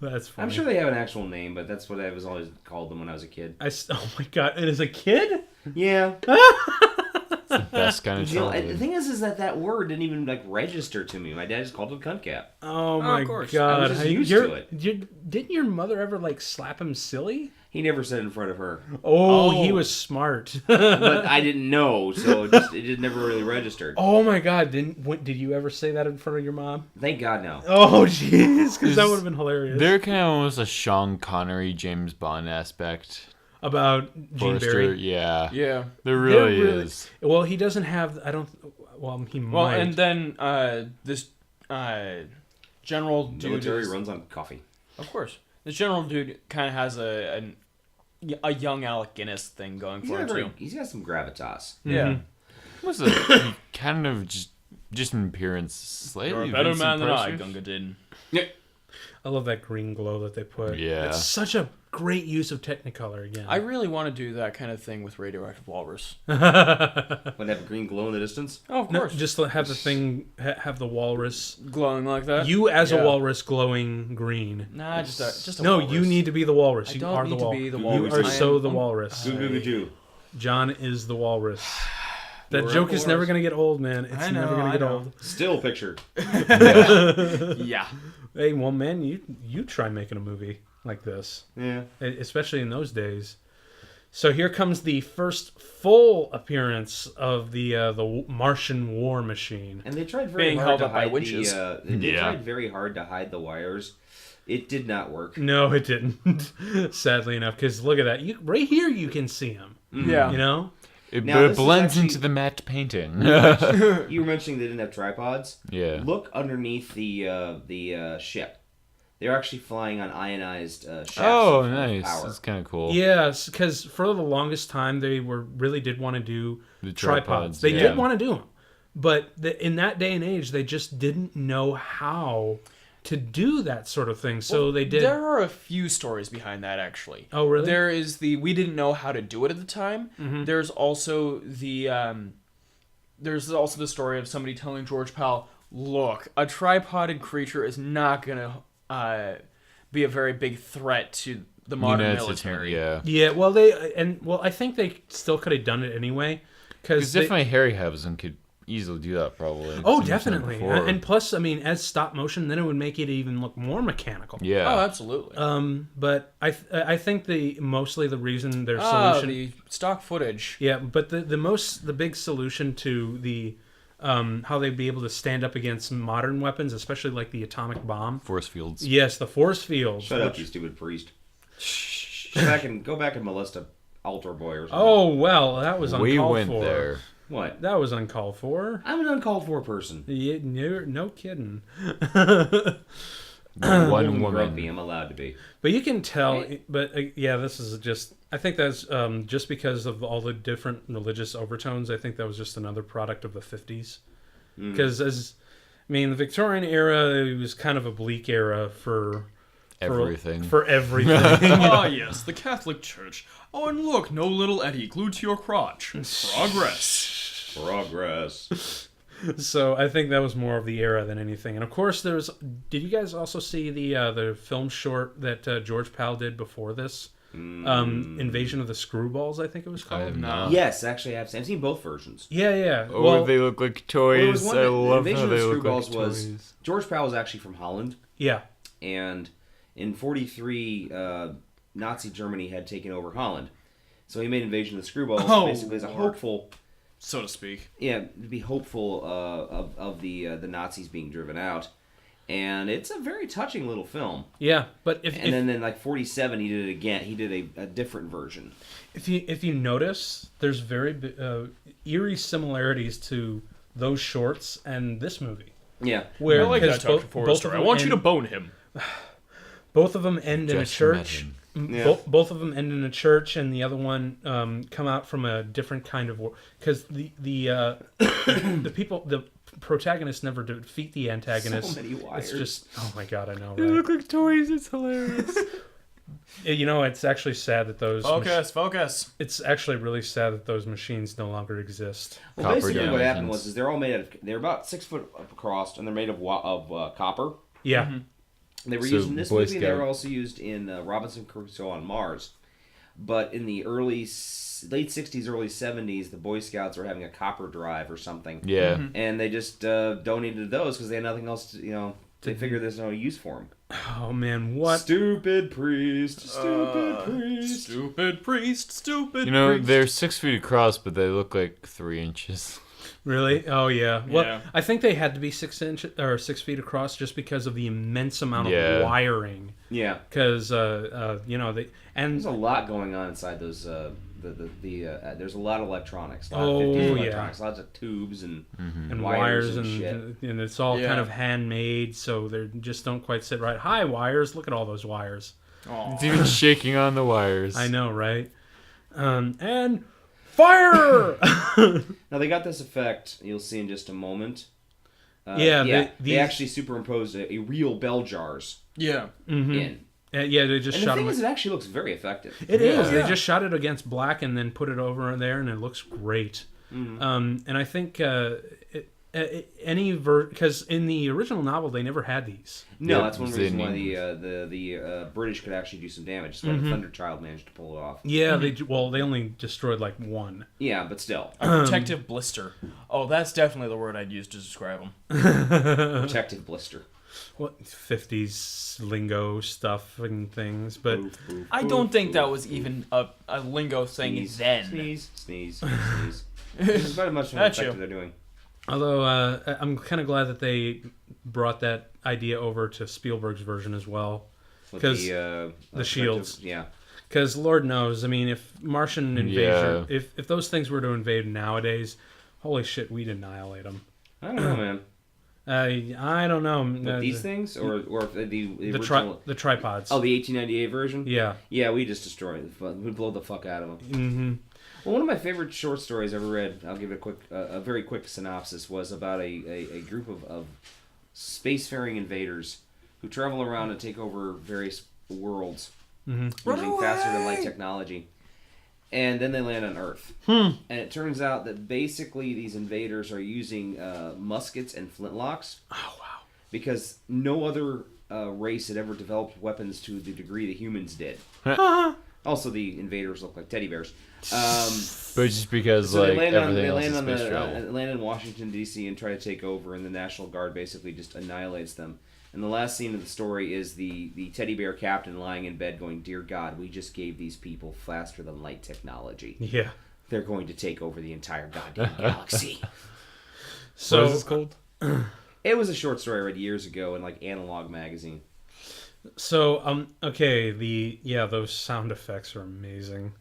That's funny. I'm sure they have an actual name, but that's what I was always called them when I was a kid. Oh my god! And as a kid, Yeah. The best kind of You know, childhood. the thing is that word didn't even register to me. My dad just called it cunt cap. oh my of course. god! I was just used to it. Didn't your mother ever slap him silly? He never said it in front of her, Oh, he was smart. but I didn't know, so it just never really registered. Oh my god! Did you ever say that in front of your mom? Thank God, no. Oh jeez, because that would have been hilarious. They're kind of almost a Sean Connery, James Bond aspect. About Gene Forrester, Barry. yeah. Yeah. There really They're is. Well, he doesn't have. I don't. Well, he Well, might. and then this general dude, Military runs on coffee. of course, this general dude kind of has a young Alec Guinness thing going for him too. He's got some gravitas. Yeah, Was a kind of just in appearance slightly you're a better Vincent man than I, Price-ish. Gunga Din. I love that green glow that they put. Yeah. It's such a great use of Technicolor again. I really want to do that kind of thing with Radioactive Walrus. Would have a green glow in the distance. Oh, of No, course, just to have the thing, have the walrus. glowing like that. You as Yeah. a walrus glowing green. Nah, just a No, walrus. you need to be the walrus. I You don't are need the to walrus. be the You walrus. are I so am- the walrus. Goo goo goo goo. John is the walrus. That You're joke a is never walrus. going to get old, man. It's I know, never going I to get know. old. Still picture. Yeah. Hey, well, man, you try making a movie like this, Yeah. especially in those days. So here comes the first full appearance of the Martian war machine. And they tried very Being hard held to up by hide winches. they Yeah. tried very hard to hide the wires. It did not work. No, it didn't. Sadly enough, because look at that. Right here, you can see him. Yeah. You know. Now, But this it is blends actually- into the matte painting. You were mentioning they didn't have tripods. Yeah. Look underneath the ship. They're actually flying on ionized shafts Oh, of nice. power. That's kind of cool. Yes, because for the longest time they really did want to do The tripods. tripods, They yeah. did want to do them, but in that day and age, they just didn't know how to do that sort of thing. So they did. There are a few stories behind that, actually. Oh, really? There is we didn't know how to do it at the time. Mm-hmm. There's also there's also the story of somebody telling George Pal, "Look, a tripoded creature is not gonna be a very big threat to the modern United military." States, yeah. Yeah, well, I think they still could have done it anyway. Because Because definitely Harryhausen could easily do that, probably. oh, Seen this definitely, before. and plus, I mean, as stop motion, then it would make it even look more mechanical. yeah. Oh, absolutely. But I think mostly the reason their Ah, solution. the stock footage. Yeah, but the big solution to the how they'd be able to stand up against modern weapons, especially like the atomic bomb. Force fields. Yes, the force fields. Shut up, you stupid priest. Go back and molest a altar boy or something. Oh well, that was uncalled We went for. there. What? That was uncalled for. I'm an uncalled for person. Yeah, no kidding. One Grumpy, woman. I'm allowed to be. But you can tell. But yeah, this is just. I think that's just because of all the different religious overtones. I think that was just another product of the 50s. Because the Victorian era, it was kind of a bleak era for Everything. For everything. Ah, yes, the Catholic Church. Oh, and look, no little Eddie glued to your crotch. Progress. Progress. So I think that was more of the era than anything. And of course, there's. Did you guys also see the film short that George Pal did before this? Invasion of the Screwballs, I think it was called. I have not. Yes, actually, I've seen both versions. Yeah. Oh, Well, they look like Well, there was toys. one I that- love Invasion how of they the look like Screwballs was toys. George Pal was actually from Holland, yeah. and in '43, Nazi Germany had taken over Holland, so he made Invasion of the Screwballs basically as a hopeful, So to speak. to be hopeful of the Nazis being driven out, and it's a very touching little film. Yeah, but And then in like '47, he did it again. He did a different version. if you notice, there's very eerie similarities to those shorts and this movie. Yeah, Where I like because that Dr. Forrester. I want you to bone him. both of them end in a Just church. imagine. Yeah. Both of them end in a church, and the other one come out from a different kind of because the the protagonists never defeat the antagonist. So many wires. It's just oh my god, I know, They right? look like toys. It's hilarious. It's actually sad that those Focus. it's actually really sad that those machines no longer exist. Well, Copper basically what happened dimensions. was they're all made out of they're about 6 foot across and they're made of copper. Yeah. And they were So, used in this Boy movie. And they Scout. were also used in Robinson Crusoe on Mars. But in the late '60s, early '70s, the Boy Scouts were having a copper drive or something, Yeah. and they just donated those because they had nothing else to They figured there's no use for them. Oh man, what? Stupid priest, stupid priest. Stupid priest, stupid You know, priest. they're 6 feet across, but they look like 3 inches. Really? Oh yeah. Well, Yeah. I think they had to be 6 inches or 6 feet across just because of the immense amount Yeah. of wiring. Yeah, Because they and there's a lot going on inside those. There's a lot of electronics. A lot Oh, of 50s yeah. electronics, lots of tubes and wires and and shit. and it's all Yeah. kind of handmade, so they just don't quite sit right. Hi, wires! Look at all those wires. Aw. It's even shaking on the wires. I know, right? And fire! Now they got this effect. You'll see in just a moment. Yeah, they these- actually superimposed a real bell jars Yeah. in. Yeah, they just And the shot thing them. is, it actually looks very effective. It is. Yeah. They just shot it against black and then put it over there, and it looks great. And I think because in the original novel they never had these. No, Yep, that's one they reason why need- the British could actually do some damage. That's why the Thunderchild managed to pull it off. Yeah, they only destroyed like one. Yeah, but still, A protective blister. Oh, that's definitely the word I'd use to describe them. protective blister. What 50s lingo stuff and things, but I don't think that was even a lingo thing Sneeze, then. sneeze, sneeze, sneeze. It's about as much of an That's effect you. they're doing. although I'm kind of glad that they brought that idea over to Spielberg's version as well. With 'Cause the shields. Yeah. Because Lord knows, I mean, if Martian invasion, if those things were to invade nowadays, holy shit, we'd annihilate them. I don't know, man. I don't know. But these things, or the original. the tripods. Oh, the 1898 version. Yeah. Yeah, we just destroy it. We blow the fuck out of them. Mm-hmm. Well, one of my favorite short stories I ever read, I'll give it a very quick synopsis, was about a group of spacefaring invaders who travel around and take over various worlds using faster than light technology. And then they land on Earth. And it turns out that basically these invaders are using muskets and flintlocks. Oh wow. Because no other race had ever developed weapons to the degree the humans did. Also, the invaders look like teddy bears. But just because, So like, they land everything on, else is space the travel. land in Washington D.C. and try to take over, and the National Guard basically just annihilates them. And the last scene of the story is the teddy bear captain lying in bed, going, "Dear God, we just gave these people faster than light technology. Yeah. They're going to take over the entire goddamn galaxy." So what is this called? It was a short story I read years ago in like Analog magazine. So okay, those sound effects are amazing.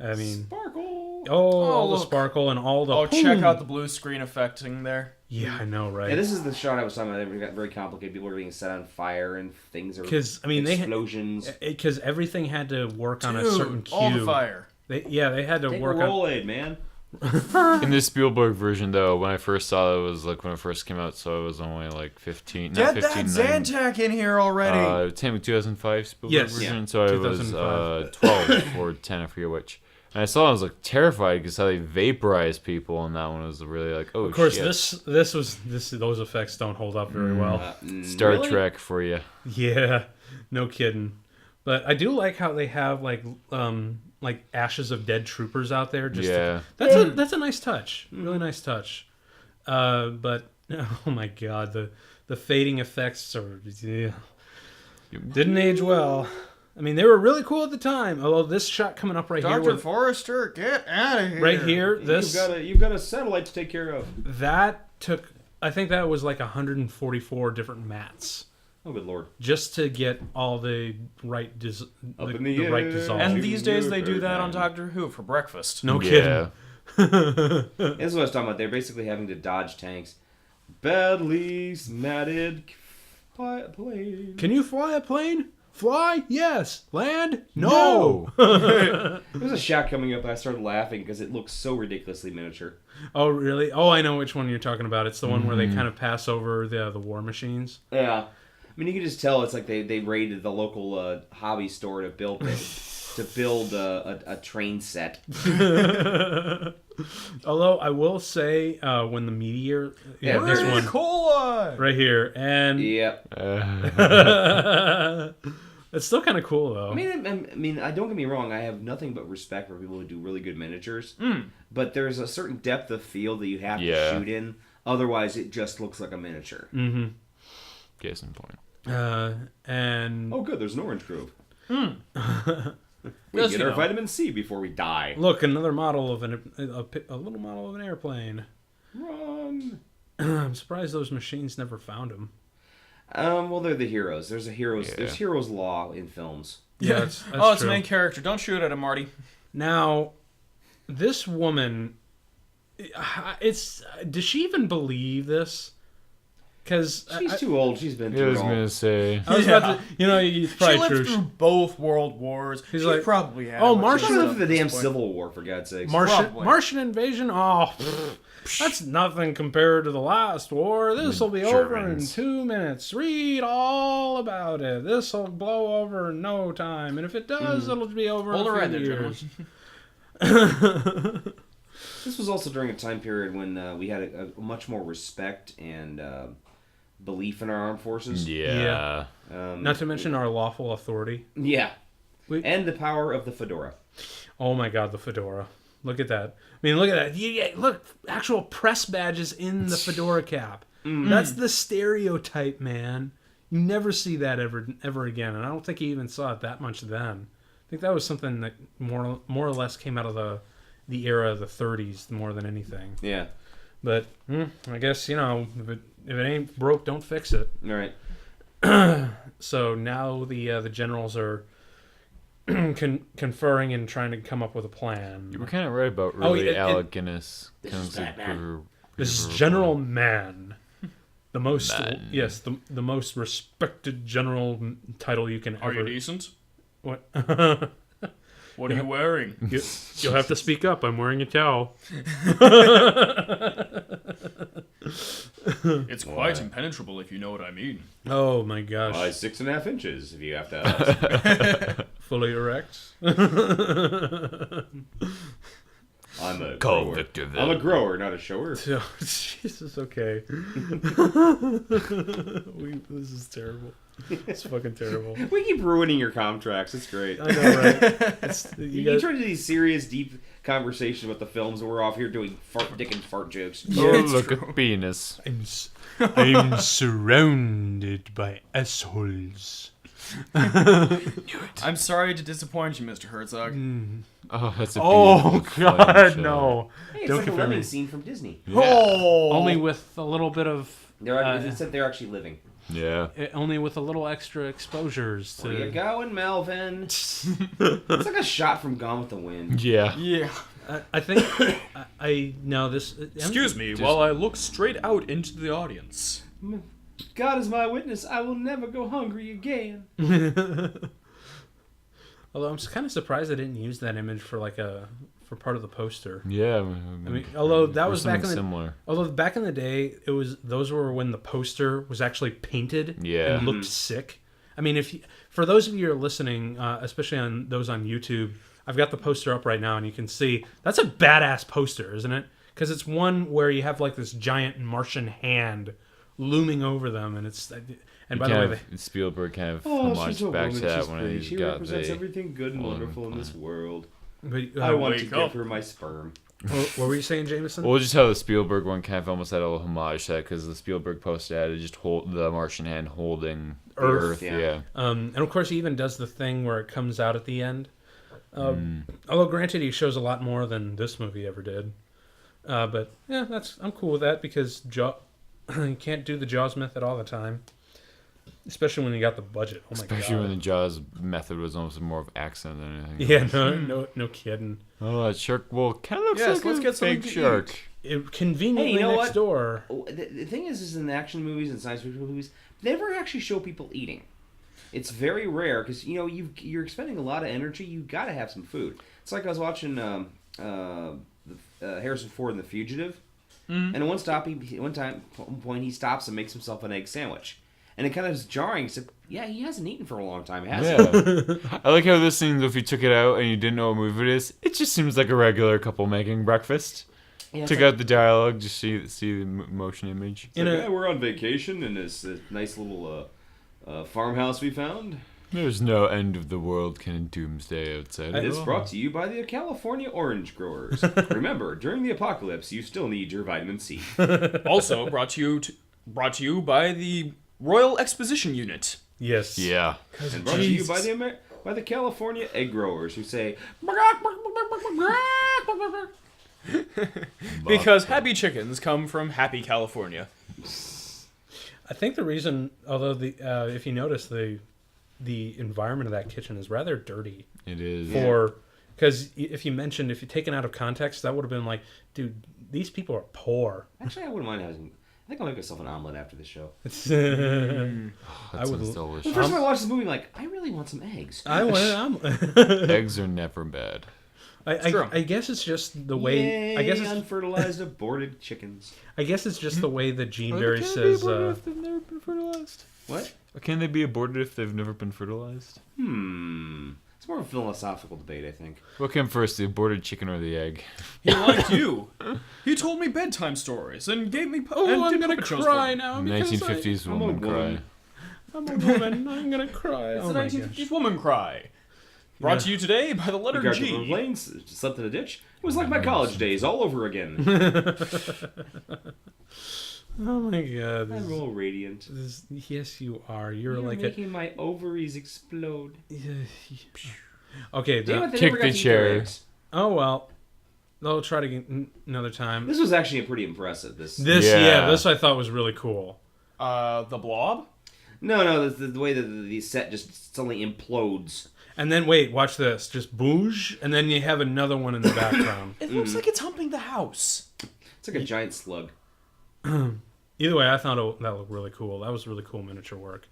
I mean, Sparkle. all the look. sparkle and all the. Oh, check out the blue screen effecting there. Yeah, I know, right? Yeah, this is the shot I was talking about. It got very complicated. People are being set on fire and things are 'Cause, I mean, explosions. Because everything had to work on a certain cue. all the fire. They had to Take work a on. Rolade, man. In the Spielberg version, though, when I first saw it, it was like when it first came out, so it was only like 15. Get not that 15, Zantac in here already. 2005 Spielberg Yes. version, Yeah. so I was 2005. 12 or 10, I forget which. And I saw it, I was like terrified because how they vaporized people, and that one was really like, oh, Of course, shit. those effects don't hold up very well. Star Really? Trek for you. Yeah, no kidding. But I do like how they have like ashes of dead troopers out there. Yeah. That's a nice touch. Really nice touch. But oh my god, the fading effects didn't age well. I mean, they were really cool at the time. Although this shot coming up right Dr. here, Forrester, get out of here. right here, this You've got a satellite to take care of. that took. I think that was like 144 different mats Oh, good lord. just to get all the right Up in the right air. dissolve. And You these can days do it, they do that on Birdman. Doctor Who for breakfast. No Yeah. kidding. This is what I was talking about. They're basically having to dodge tanks. Badly matted plane. Can you fly a plane? Fly? Yes. Land? No. There was a shot coming up. I started laughing because it looks so ridiculously miniature. Oh, really? Oh, I know which one you're talking about. It's the one where they kind of pass over the war machines. Yeah. I mean, you can just tell it's like they raided the local hobby store to build a train set. Although I will say, when the meteor, Yeah, this very one Cola! right here, and Yep. it's still kind of cool though. I mean, I don't get me wrong. I have nothing but respect for people who do really good miniatures. But there's a certain depth of field that you have to shoot in. Otherwise, it just looks like a miniature. Case in point. And Oh, good. There's an orange grove. We Yes, get you our know. vitamin C before we die. look, another model of a little model of an airplane. Run. I'm surprised those machines never found him. Well, they're the heroes. There's Yeah. There's heroes law in films. Yeah, that's Oh, it's true. the main character. Don't shoot at him, Marty. Now, this woman, does she even believe this? Because She's too old. She's been I through was it all. gonna say. I was about to, it's She probably lived true. through both world wars. He's She like, probably had. "Oh, what Martian- she Shut said up for the at this damn point. Civil War, for God's sakes. Martian Probably. invasion? Oh, that's nothing compared to the last war. This will be over in Germans. 2 minutes. Read all about it. This will blow over in no time. And if it does, it'll be over Hold in her a right few there, years. gentlemen. This was also during a time period when we had a much more respect and belief in our armed forces. Yeah. Not to mention our lawful authority. Yeah. We- And the power of the fedora. Oh my God, the fedora. Look at that. I mean, look at that. Look, actual press badges in the fedora cap. That's the stereotype, man. You never see that ever again. And I don't think you even saw it that much then. I think that was something that more or less came out of the era of the 30s more than anything. Yeah. But I guess, if it ain't broke, don't fix it. All right. So now the generals are conferring and trying to come up with a plan. You were kind of right about Oh, really yeah, Alec Guinness. This is Batman. This is General Mann, the most Mann. the most respected general title you can Are ever. you decent? What? What are you wearing? You'll have to speak up. I'm wearing a towel. It's quite impenetrable, if you know what I mean. Oh my gosh! 6.5 inches, if you have to ask. Fully erect. I'm a Call grower. Victor I'm a grower, not a shower. Oh, Jesus, okay. This is terrible. It's fucking terrible. We keep ruining your CommTracks. It's great. I know, right? You You guys, try to do these serious, deep conversations about the films, and we're off here doing dick and fart jokes. Oh, it's look true. at penis. I'm surrounded by assholes. I'm sorry to disappoint you, Mr. Herzog. Oh, that's a Oh beautiful God, flame shot. no! Hey, it's Don't like a compare living me. scene from Disney. Yeah. Oh, Only with a little bit of. It said they're actually living. Yeah. Only with a little extra exposures Where you to. going, Melvin? It's like a shot from Gone with the Wind. Yeah. yeah. I think I know this. Excuse me while I look straight out into the audience. God is my witness. I will never go hungry again. Although I'm kind of surprised I didn't use that image for for part of the poster. Yeah. I mean, although that or was back in something the similar. although back in the day, those were when the poster was actually painted Yeah. and looked sick. I mean, for those of you who are listening, especially on those on YouTube, I've got the poster up right now, and you can see that's a badass poster, isn't it? Because it's one where you have like this giant Martian hand looming over them, and it's and by the way, Spielberg kind of Oh, homaged she's a back woman. to that She's when pretty. he's She got represents the. everything good and Golden wonderful in this world. but, I want to wake give up. her my sperm. what were you saying, Jameson? Well, just how the Spielberg one kind of almost had a little homage to that because the Spielberg poster had to just hold the Martian hand holding the Earth, Earth. yeah. Yeah. And of course, he even does the thing where it comes out at the end. Although, granted, he shows a lot more than this movie ever did. But yeah, I'm cool with that because you can't do the Jaws method all the time, especially when you got the budget. Oh my Especially god! when the Jaws method was almost more of accent than anything. Yeah, no kidding. Oh, that shark! Well, kind of looks Yes, like let's a get something fake to shark. It conveniently Hey, you know next what? door. The thing is in the action movies and science fiction movies, they never actually show people eating. It's very rare because you're expending a lot of energy. You got to have some food. It's like I was watching Harrison Ford in The Fugitive, and at one point he stops and makes himself an egg sandwich, and it kind of is jarring. Except, yeah, he hasn't eaten for a long time, has he? Yeah. I like how this thing, if you took it out and you didn't know what movie it is, it just seems like a regular couple making breakfast. Yeah, it's Took like- out the dialogue, just see the motion image. In a- yeah, we're on vacation in this nice little farmhouse we found. There's no end of the world kind of doomsday outside. And at it's all. brought to you by the California orange growers. Remember, during the apocalypse, you still need your vitamin C. Also brought to you by the Royal Exposition Unit. Yes. Yeah. And brought to you by by the California egg growers who say, Because happy chickens come from happy California. I think the reason, although if you notice the environment of that kitchen is rather dirty. It is. Because if you taken out of context, that would have been like, dude, these people are poor. actually, I wouldn't mind having. I think I'll make myself an omelet after this show. That I would- sounds The delicious. first time I watched this movie, I'm like, I really want some eggs. I want. Eggs are never bad. true. I guess it's just the way. Yay, I guess it's. unfertilized aborted chickens. I guess it's just the way that Gene Or Barry can they be says. aborted if they've never been fertilized? What? Or can they be aborted if they've never been fertilized? It's more of a philosophical debate, I think. What came first, the aborted chicken or the egg? He liked you. He told me bedtime stories and gave me. Oh, I'm gonna cry now. because 1950s I'm a woman cry. woman. I'm a woman. I'm gonna cry. It's Oh the my 1950s gosh. woman cry. Brought to you today by the letter Regard to G. lanes, slept in a ditch. It was like my college days all over again. Oh my god. I'm all radiant. Yes, you are. You're You're like making my ovaries explode. Okay. Damn it, they Kick never got the to eat their chair. eggs. Oh well. They'll try to get another time. This was actually pretty impressive. Yeah. This I thought was really cool. The Blob. No, the way that the set just suddenly implodes. And then wait, watch this. Just booge, and then you have another one in the background. It looks like it's humping the house. It's like a giant slug. Either way, I thought that looked really cool. That was really cool miniature work.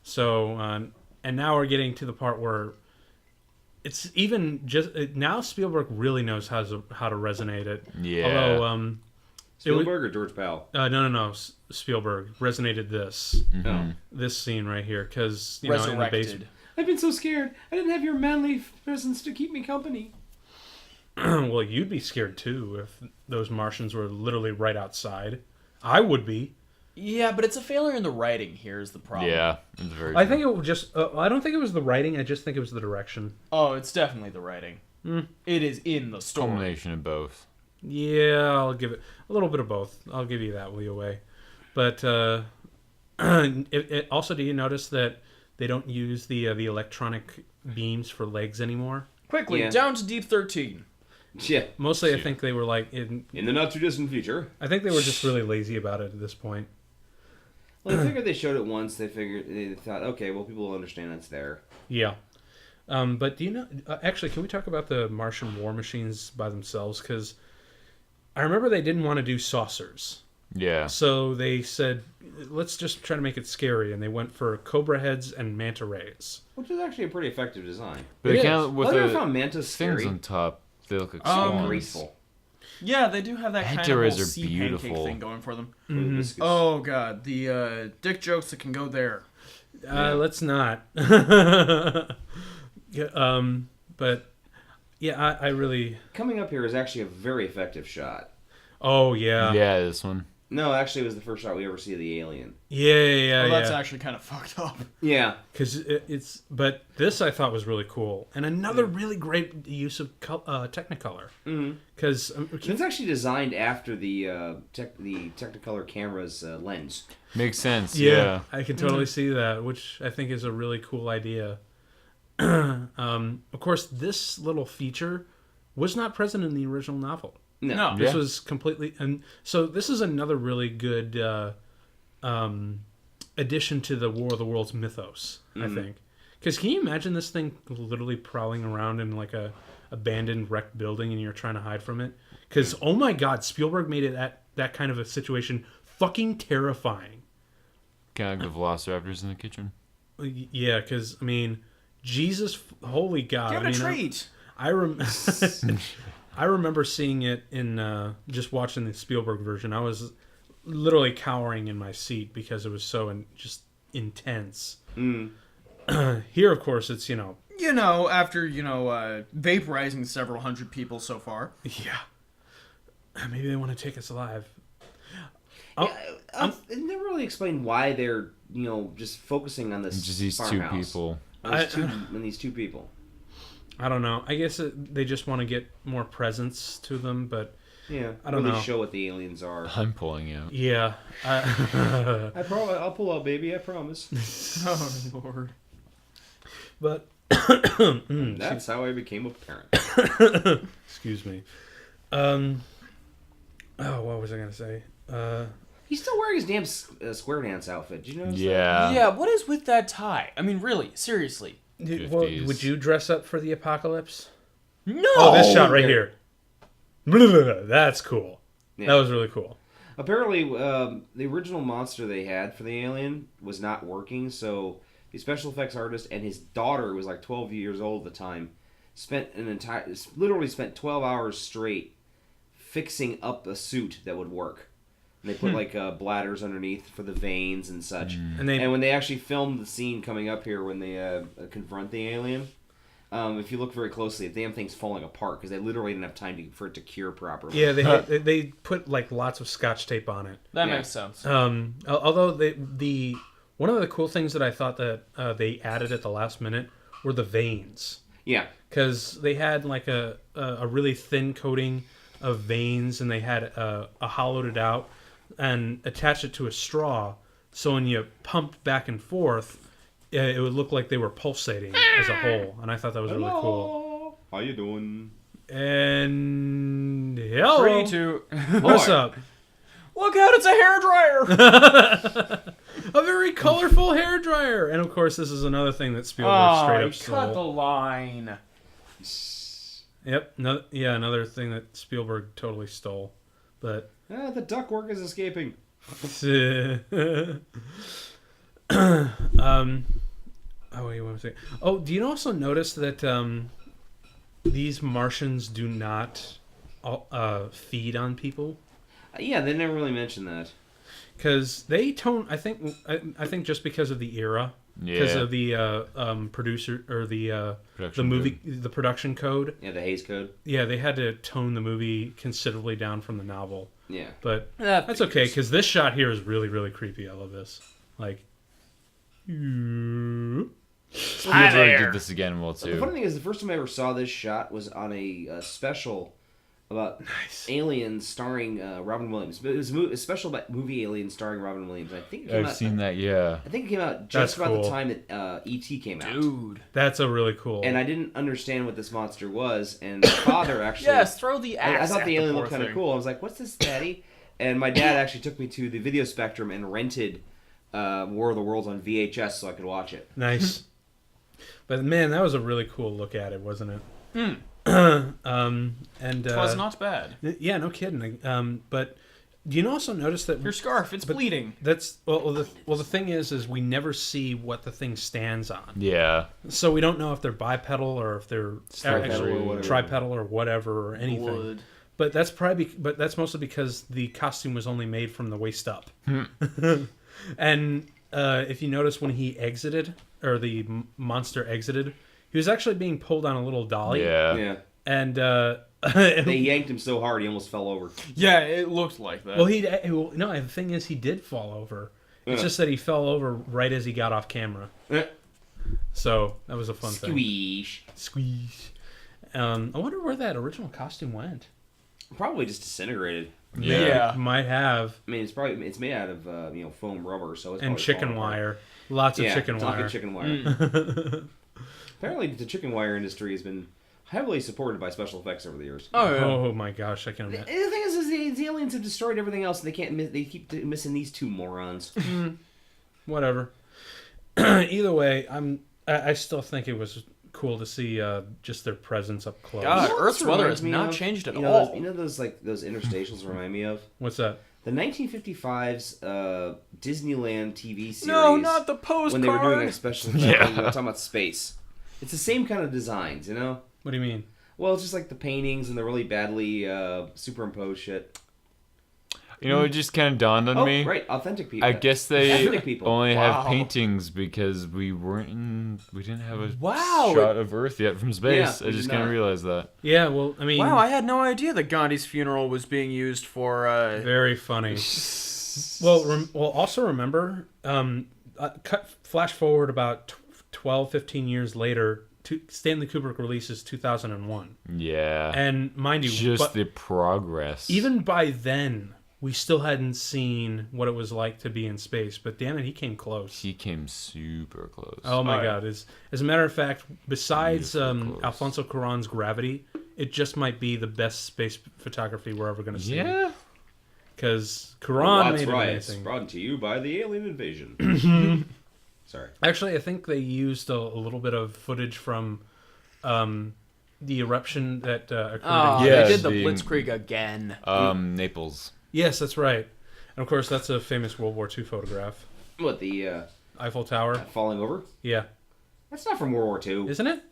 So, and now we're getting to the part where it's even just now Spielberg really knows how to resonate it. Yeah. Although, Spielberg or George Powell? no. Spielberg resonated this Oh. this scene right here because in the basement. Resurrected. I've been so scared. I didn't have your manly presence to keep me company. Well, you'd be scared too if those Martians were literally right outside. I would be. Yeah, but it's a failure in the writing. Here's the problem. Yeah. It's very I think it was just. I don't think it was the writing. I just think it was the direction. Oh, it's definitely the writing. It is in the story. combination of both. Yeah, I'll give it a little bit of both. I'll give you that leeway. But also, do you notice that they don't use the electronic beams for legs anymore. Quickly, Yeah. down to Deep 13. Yeah. Mostly, I think they were like In the not too distant future. I think they were just really lazy about it at this point. Well, I figured they showed it once. They thought, okay, well, people will understand it's there. Yeah. But do you know? Actually, can we talk about the Martian war machines by themselves? Because I remember they didn't want to do saucers, Yeah. so they said, "Let's just try to make it scary," and they went for cobra heads and manta rays. Which is actually a pretty effective design. But It they is. kind of with I never the found mantas things scary. on top, they look like So swans. graceful. Yeah, they do have that kind of Manta rays little are sea pancake beautiful. thing going for them. Viscous. Oh god, the dick jokes that can go there. Let's not. Yeah, but yeah, I really. Coming up here is actually a very effective shot. Oh yeah. Yeah, this one. No, actually, it was the first shot we ever see of the alien. Yeah. Well, that's actually kind of fucked up. Yeah. Because it's, but this I thought was really cool, and another really great use of Technicolor. Because It's actually designed after the Technicolor camera's lens. Makes sense. Yeah. I can totally see that, which I think is a really cool idea. Of course, this little feature was not present in the original novel. No. This Yeah. was completely, and so this is another really good addition to the War of the Worlds mythos, I think. Because can you imagine this thing literally prowling around in like a abandoned wrecked building and you're trying to hide from it? Because oh my god, Spielberg made it that kind of a situation fucking terrifying. Kind of like the velociraptors in the kitchen. Yeah, because I mean, Jesus, holy God! Give it I a mean, treat. I remember seeing it in just watching the Spielberg version. I was literally cowering in my seat because it was so just intense. Here, of course, it's After vaporizing several hundred people so far. yeah. Maybe they want to take us alive. It never really explained why they're just focusing on this Just these farmhouse. two people. On these two people. I don't know. I guess they just want to get more presence to them, but Yeah. I don't really know. show what the aliens are. I'm pulling out. yeah. I'll pull out, baby. I promise. Oh lord. But That's how I became a parent. excuse me. What was I gonna say? He's still wearing his damn square dance outfit. Did you notice that? Yeah. Yeah, what is with that tie? I mean, really, seriously. Well, 50s. would you dress up for the apocalypse? No. Oh, this shot right there- here. That's cool. Yeah. That was really cool. Apparently, the original monster they had for the alien was not working, so the special effects artist and his daughter, who was like 12 years old at the time, literally spent 12 hours straight fixing up a suit that would work. And they put like bladders underneath for the veins and such. And they And when they actually filmed the scene coming up here when they confront the alien, if you look very closely, the damn thing's falling apart because they literally didn't have time for it to cure properly. yeah they put like lots of Scotch tape on it. That Yeah. makes sense. Although the one of the cool things that I thought that they added at the last minute were the veins, Yeah. because they had like a really thin coating of veins, and they had hollowed it out and attached it to a straw, so when you pumped back and forth, it would look like they were pulsating as a whole, and I thought that was really cool. How you doing? And hello, 3, 2. what's up? Look out! It's a hairdryer. A very colorful hairdryer, and of course, this is another thing that Spielberg straight up stole. cut the line. Yep, another thing that Spielberg totally stole, but. The ductwork is escaping. Wait, what was it? Oh, do you also notice that these Martians do not feed on people? Yeah, they never really mentioned that. Because they tone. I think just because of the era, because Yeah. of the producer or the Production movie, the production code. Yeah, the Hays Code. Yeah, they had to tone the movie considerably down from the novel. Yeah. But that's okay, because this shot here is really, really creepy. I love this. Like, Spielberg did this again well The funny too. thing is, the first time I ever saw this shot was on a special about Aliens starring Robin Williams. But it was a special movie Aliens starring Robin Williams. I think it came I've out, seen that. Yeah. I think it came out That's just about cool. the time that E.T. came out. Dude. That's a really cool. And I didn't understand what this monster was, and my father actually... Yes, throw the I axe thought at the alien poor looked kind of thing. cool. I was like, what's this, Daddy? And my dad actually took me to the Video Spectrum and rented War of the Worlds on VHS so I could watch it. Nice. But man, that was a really cool look at it, wasn't it? And It was not bad. yeah, no kidding. But do you also notice that Your scarf, it's bleeding. that's the thing is we never see what the thing stands on, Yeah. so we don't know if they're bipedal or if they're Tripedal or whatever. tripedal or whatever or anything. Blood. But that's mostly because the costume was only made from the waist up. And if you notice when he exited, or the monster exited, he was actually being pulled on a little dolly. Yeah. Yeah. And They yanked him so hard he almost fell over. Yeah, it looked like that. well, no. The thing is, he did fall over. It's Yeah. just that he fell over right as he got off camera. So that was a fun thing. Squeeze. Squeeze. I wonder where that original costume went. Probably just disintegrated. Yeah. Might have. I mean, it's made out of foam rubber, so it's And probably chicken falling apart. wire. Lots of chicken talking wire. chicken wire. Apparently, the chicken wire industry has been heavily supported by special effects over the years. Oh, yeah. Oh my gosh, I can The imagine. thing is the aliens have destroyed everything else, and they can't. They keep missing these two morons. Whatever. Either way, I still think it was cool to see just their presence up close. God. You know what Earth's this weather reminds has me not of? changed at You know all. those those interstitials remind me of What's that? the 1955's Disneyland TV series. No, not the postcard. when they were doing a special effect. Yeah. When they were talking about space. It's the same kind of designs, you know. What do you mean? Well, it's just like the paintings and the really badly superimposed shit. You know, it just kind of dawned on Oh, me. right, authentic people. I guess they Authentic people. only Wow. have paintings because we didn't have a Wow. shot of Earth yet from space. Yeah, I we just did kind of not. realized that. Yeah, well, I mean, Wow, I had no idea that Gandhi's funeral was being used for. very funny. well, also remember, flash forward about 12, 15 years later, Stanley Kubrick releases 2001. Yeah. And mind you, just but the progress. even by then, we still hadn't seen what it was like to be in space. But damn it, he came close. he came super close. Oh my Oh, yeah. God! As a matter of fact, besides Beautiful close. Alfonso Cuarón's Gravity, it just might be the best space photography we're ever going to see. Yeah. Because Oh, Cuarón that's made it right. It's amazing. brought to you by the alien invasion. Sorry. Actually, I think they used a little bit of footage from the eruption that occurred. Oh, Yeah, they did the the- Blitzkrieg again. Naples. Yes, that's right. And of course, that's a famous World War II photograph. What, the Eiffel Tower. falling over? Yeah, That's not from World War II. isn't it?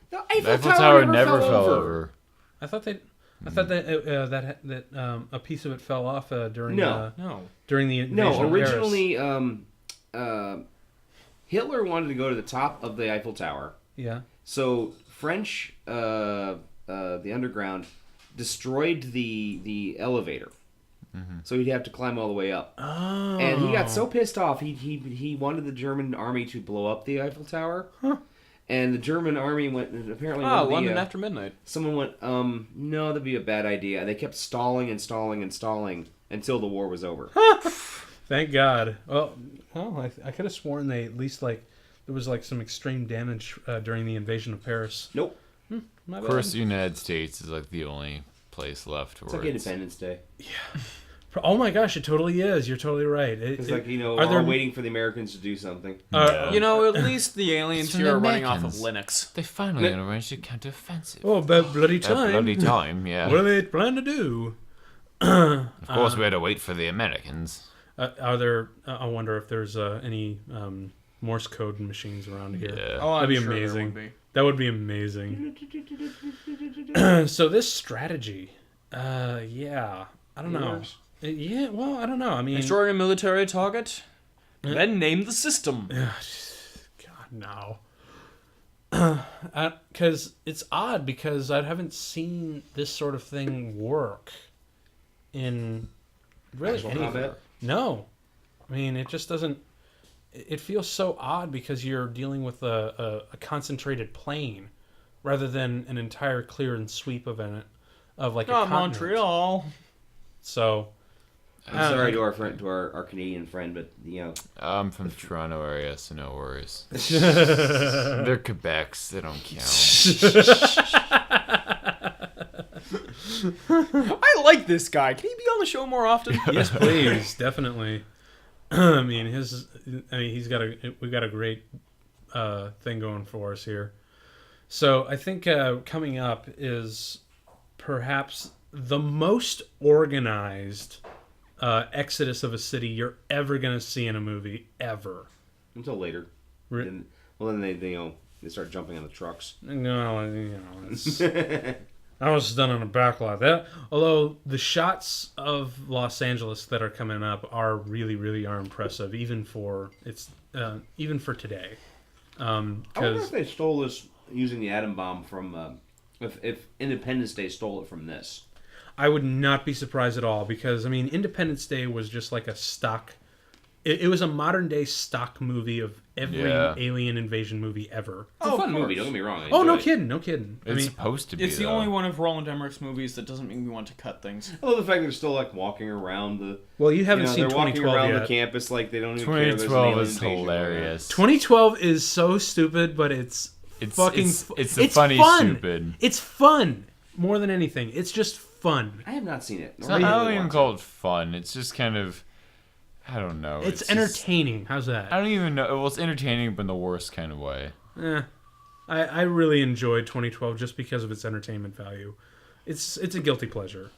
The The Eiffel Tower never fell over. I thought that that a piece of it fell off during No. No. during the invasion No, of originally, Hitler wanted to go to the top of the Eiffel Tower. Paris. Yeah. So French, the underground, destroyed the elevator. So he'd have to climb all the way up. Oh. And he got so pissed off, he wanted the German army to blow up the Eiffel Tower. And the German army went, apparently... Oh, one of the, London After Midnight. someone went, no, that'd be a bad idea. And they kept stalling and stalling and stalling until the war was over. Thank God. Well, I could have sworn they at least there was some extreme damage during the invasion of Paris. Nope. My Of bad. course, the United States is the only place left It's where like Independence Day. Oh my gosh, it totally is. You're totally right. It's are we're there waiting for the Americans to do something. Yeah. You know, at least the aliens It's from here the are running off of Americans. Linux. They finally arranged a counteroffensive. Oh, but bloody time. Bloody time, yeah. What do they plan to do? Of course, we had to wait for the Americans. Are there? I wonder if there's any Morse code machines around here. Yeah. Oh, I'm That'd be sure there amazing. would be. That would be amazing. So this strategy, yeah, I don't know. Yeah, well, I don't know. I mean, Destroy a military target, then name the system. God, no. Because it's odd because I haven't seen this sort of thing work in really Actual anything. combat? No, I mean it just doesn't. It feels so odd because you're dealing with a concentrated plane rather than an entire clear and sweep of of like a Not continent. Montreal. So I'm sorry to our friend, to our Canadian friend, but I'm from the Toronto area, so no worries. They're Quebecs. They don't count. I like this guy. Can he be on the show more often? yes, please, definitely. I mean, we've got a great thing going for us here. So I think coming up is perhaps the most organized exodus of a city you're ever going to see in a movie ever. until later. Then they start jumping on the trucks. No, it's, I was done on a backlot. Although the shots of Los Angeles that are coming up are really are impressive, even for today. I wonder if they stole this using the atom bomb from if Independence Day stole it from this. I would not be surprised at all because Independence Day was just like a stock. It was a modern day stock movie of every alien invasion movie ever. It's a fun movie. Don't get me wrong. No kidding. It's supposed to be. It's the only one of Roland Emmerich's movies that doesn't make me want to cut things. I love the fact that they're still like walking around the. Well, you haven't seen they're walking 2012 around yet. the campus like they don't even care. 2012 is hilarious. 2012 is so stupid, but it's fucking. It's funny fun. stupid. It's fun more than anything. It's just fun. I have not seen it. I don't even call it fun. It's just kind of. I don't know. It's entertaining. How's that? I don't even know. Well, it's entertaining, but in the worst kind of way. I really enjoyed 2012 just because of its entertainment value. It's a guilty pleasure.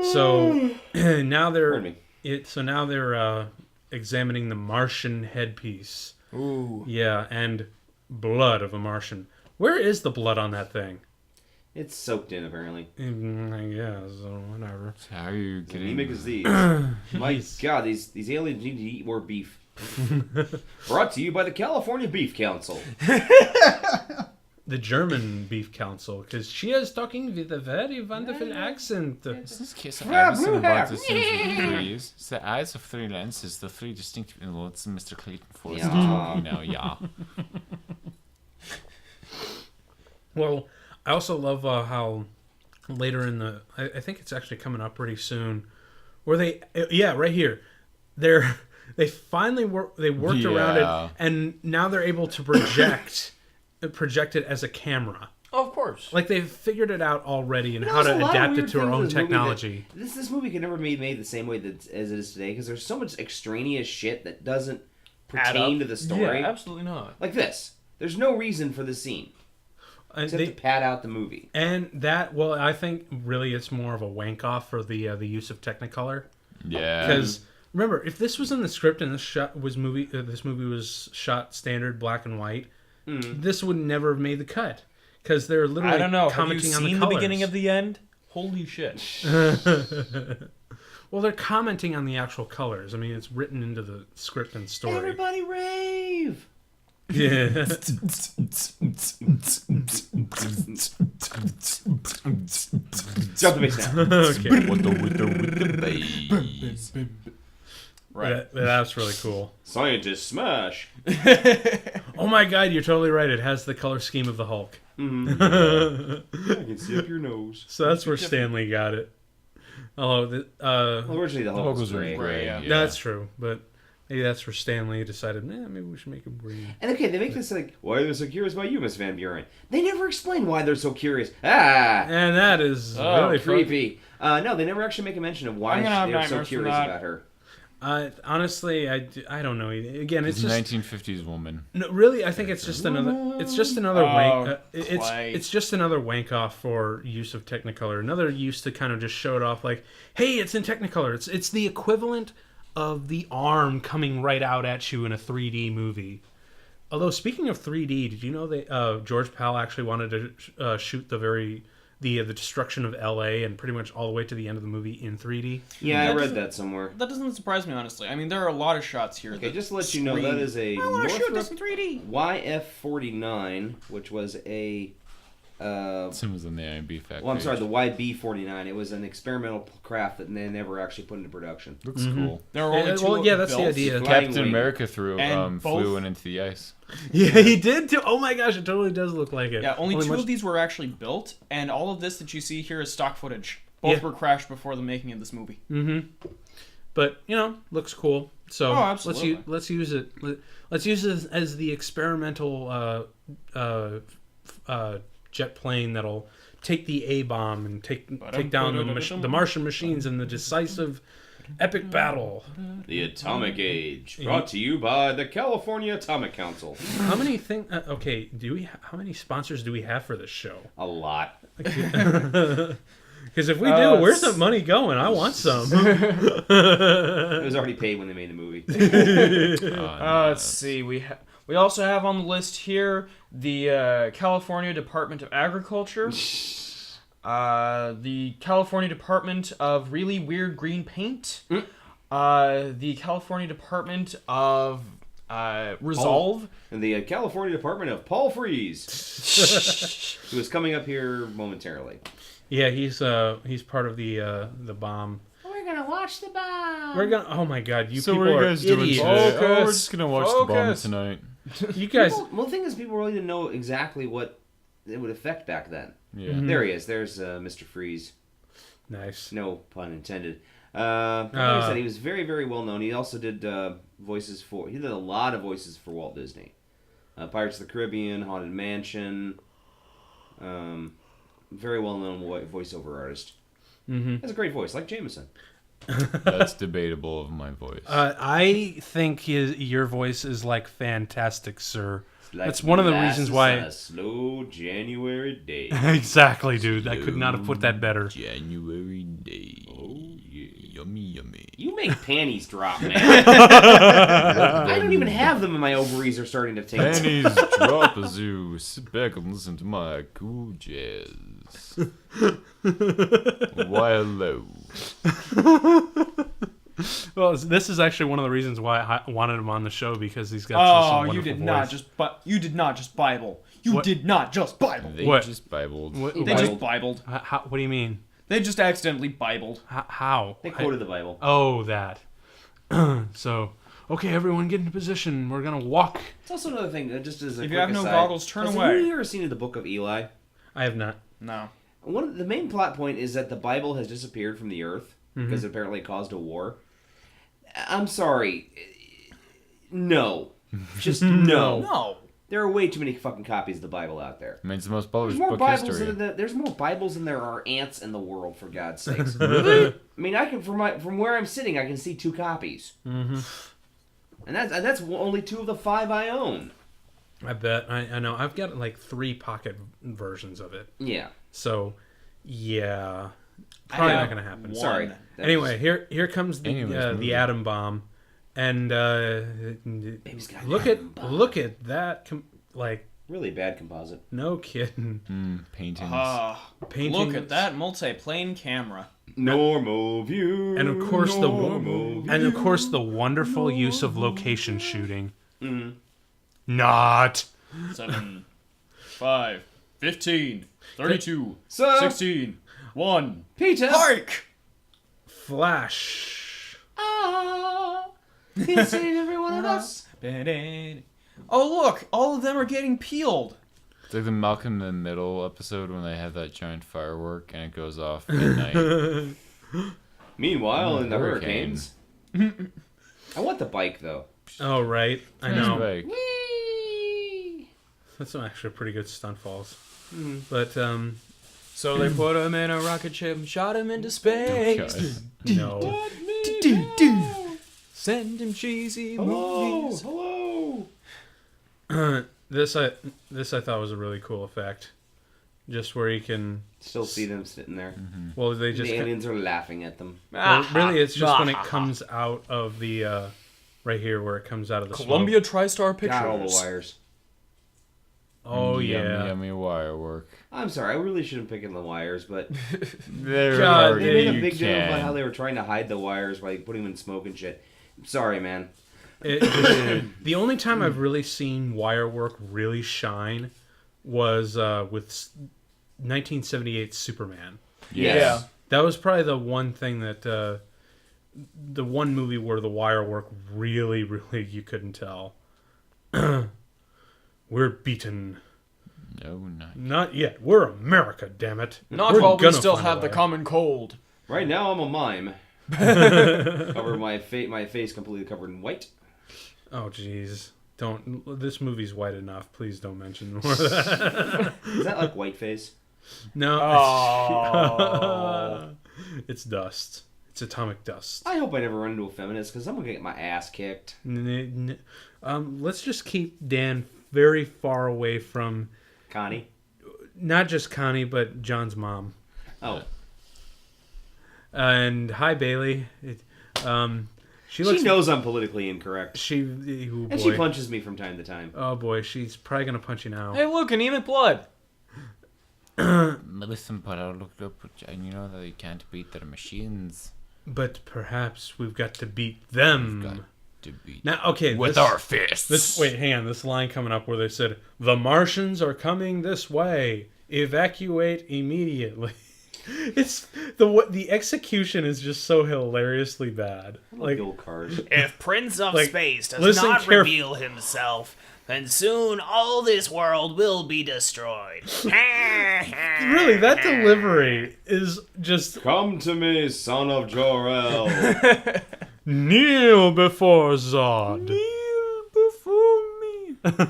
So now they're examining the Martian headpiece. Ooh. Yeah, and blood of a Martian. Where is the blood on that thing? It's soaked in apparently. I guess, so whatever. So how are you getting? Anemic as these. My God, these aliens need to eat more beef. Brought to you by the California Beef Council. The German Beef Council, because she is talking with a very wonderful accent. In this case, I have some about the sense of trees. It's the eyes of three lenses, the three distinct inlets. Mr. Clayton Forrest, yeah. Well, I also love how later in I think it's actually coming up pretty soon, where right here, they finally worked around it, and now they're able to project it as a camera. Oh, of course. Like they've figured it out already and how to adapt it to our own technology. This movie could never be made the same way as it is today because there's so much extraneous shit that doesn't pertain to the story. Yeah, absolutely not. Like this. There's no reason for the scene. Except to pad out the movie. And that, well, I think really it's more of a wank off for the use of Technicolor. Yeah. Because remember, if this was in the script and this movie was shot standard black and white, this would never have made the cut. Because they're literally commenting on the colors. Have you seen the beginning of the end? Holy shit. Well, they're commenting on the actual colors. I mean, it's written into the script and story. Everybody rave! Yeah. Jump the bass now. Okay. With the bass. Right. That's really cool. Scientist smash. Oh my God, you're totally right. It has the color scheme of the Hulk. I can see up your nose. So that's where Stanley got it. Although, originally the Hulk was really gray. yeah. That's true, but maybe that's where Stanley decided, maybe we should make him green. And okay, they make this like, why are they so curious about you, Miss Van Buren? They never explain why they're so curious. And that is really creepy. No, they never actually make a mention of why they're so curious about her. Honestly, I don't know. Again, it's just 1950s woman. No, really, I think it's just another. It's just another wank. It's just another wank off for use of Technicolor. Another use to kind of just show it off, like, hey, it's in Technicolor. It's the equivalent of the arm coming right out at you in a 3D movie. Although speaking of 3D, did you know that George Pal actually wanted to shoot the destruction of L.A. and pretty much all the way to the end of the movie in 3D? Yeah, I read that somewhere. That doesn't surprise me, honestly. I mean, there are a lot of shots here. Okay, just to let you know, that is a I want to shoot this Northrop in 3D. YF-49, which was a Sim was on the IMB fact. Well, I'm sorry, page. the YB-49. It was an experimental craft that they never actually put into production. Looks cool. There were only two. Well, yeah, that's the built. idea. Flying Captain wing. America And flew both- into the ice. Yeah, he did too. Oh my gosh, it totally does look like it. Yeah, only two much- of these were actually built, and all of this that you see here is stock footage. Both Yeah. were crashed before the making of this movie. But looks cool. So Oh, absolutely. let's use it. Let's use it as the experimental jet plane that'll take the A bomb and take down the Martian machines in the decisive epic battle. The Atomic Age, brought to you by the California Atomic Council. How many okay, how many sponsors do we have for this show? A lot. Because if we do, where's the money going? I want some. It was already paid when they made the movie. Let's see. We also have on the list here the California Department of Agriculture, the California Department of Really Weird Green Paint, the California Department of Resolve, And the California Department of Paul Freeze, who is coming up here momentarily. Yeah, he's part of the bomb. We're gonna watch the bomb. We're gonna. Oh my God, you So people what are you are guys doing idiots. today? Oh, we're Focus. just gonna watch the bomb Focus. tonight. You guys. Well, the thing is, people really didn't know exactly what it would affect back then. Yeah. There he is. There's Mr. Freeze. Nice. No pun intended. Like I said, he was very, very well known. He also did voices for. He did a lot of voices for Walt Disney. Pirates of the Caribbean, Haunted Mansion. Very well known voiceover artist. Mm-hmm. Has a great voice, like Jameson. That's debatable of my voice. I think your voice is like fantastic, sir. Like That's one of the reasons molasses why. on a slow January day. Exactly, dude. I could not have put that better. January day. Yummy, yummy. You make panties drop, man. I don't even have them, and my ovaries are starting to tingle. Pennies drop as you sit back and listen to my cool jazz. Why hello. Well, this is actually one of the reasons why I wanted him on the show, because he's got such a Oh, wonderful you did voice. not just you did not just Bible. You What? did not just Bible. They What? just Bibled. They just Bibled. What do you mean? They just accidentally Bibled. How? They quoted the Bible. Oh, that. So, okay, everyone get into position. We're going to walk. It's also another thing, just as a If quick you have no aside. goggles, turn Have away. you ever seen the Book of Eli? I have not. No. One of the main plot point is that the Bible has disappeared from the earth because it apparently caused a war. I'm sorry. No. Just no. No. There are way too many fucking copies of the Bible out there. I mean, it's the most There's published more book Bibles history. there's more Bibles than there are ants in the world, for God's sakes. Really? I mean, I can from where I'm sitting, I can see 2 copies. Mm-hmm. And that's only 2 of the 5 I own. I bet. I know. I've got like 3 pocket versions of it. Yeah. So, yeah. Probably not going to happen. Sorry. That Anyway, here comes the Anyways, the atom bomb, and Baby's got an look atom bomb. at that like Really bad composite. no kidding. Paintings. Painting. Look at that multi-plane camera. Normal view. And of course normal the wonderful use of location shooting. Not 7, 5, 15, 32, Sir. 16, 1. Peter. Hike! Flash. He's seen every one of us. Oh, look! All of them are getting peeled. It's like the Malcolm in the Middle episode when they have that giant firework and it goes off at night. Meanwhile, in the Hurricane. hurricanes. I want the bike though. Oh right, I know. Like, That's actually pretty good stunt falls. But So they put him in a rocket ship and shot him into space. God. no. Send him cheesy Hello. movies. Hello. This I thought was a really cool effect. Just where you can. Still see them sitting there. Well, they just. The aliens are laughing at them. Well, really, it's just when it comes out of the. Right here, where it comes out of the Columbia smoke. TriStar Pictures. Got all the wires. Oh Yummy, yeah. Yummy wire work. I'm sorry, I really shouldn't pick in the wires, but There God, are, they made a you big deal about can. how they were trying to hide the wires by putting them in smoke and shit. Sorry, man. The only time I've really seen wire work really shine was with 1978 Superman. Yes. That was probably the one thing that the one movie where the wire work really, really you couldn't tell. We're beaten. No, Not yet. We're America, damn it. Not We're while we gonna still find a have the way. common cold. Right now, I'm a mime. Cover my face completely covered in white. Oh, jeez. Don't. This movie's white enough. Please don't mention more of that. Is that like whiteface? No. Oh. It's dust. It's atomic dust. I hope I never run into a feminist because I'm gonna get my ass kicked. Let's just keep Dan very far away from Connie. not just Connie, but John's mom. Oh, And hi, Bailey. She knows I'm politically incorrect, She. Oh boy. and she punches me from time to time. Oh boy, she's probably gonna punch you now. Hey, look, anemic blood. Listen, but I looked up, and you know that you can't beat their machines. But perhaps we've got to beat them. Got to beat Now, okay, with this, our fists. Wait, hang on. This line coming up where they said, "The Martians are coming this way. Evacuate immediately." It's the execution is just so hilariously bad. Like old cars. If Prince of Like, Space does listen not caref- reveal himself, then soon all this world will be destroyed. Really, that delivery is just Come to me, son of Jor-El. kneel before Zod. Kneel before me.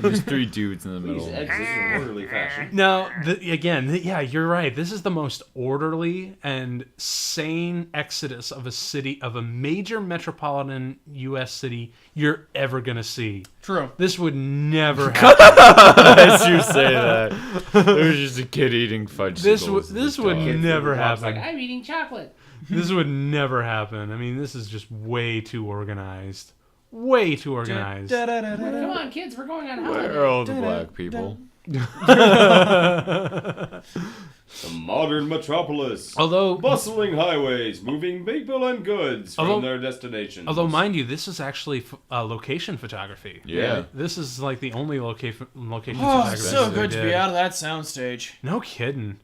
There's three dudes in the Please middle. exit in orderly fashion. Now, yeah, you're right. This is the most orderly and sane exodus of a major metropolitan U.S. city you're ever gonna see. True. This would never happen. As you say that, there's just a kid eating fudge. This sickles would with a dog. never Bob's happen. like, I'm eating chocolate. This would never happen. I mean, this is just way too organized. Way too organized. Come on, kids, we're going on holiday. Where are all the black people? the modern metropolis. Although, Bustling highways, moving people and goods from their destinations. mind you, this is actually location photography. Yeah. This is like the only location Oh, photography. it's so they good to be did. out of that soundstage. No kidding,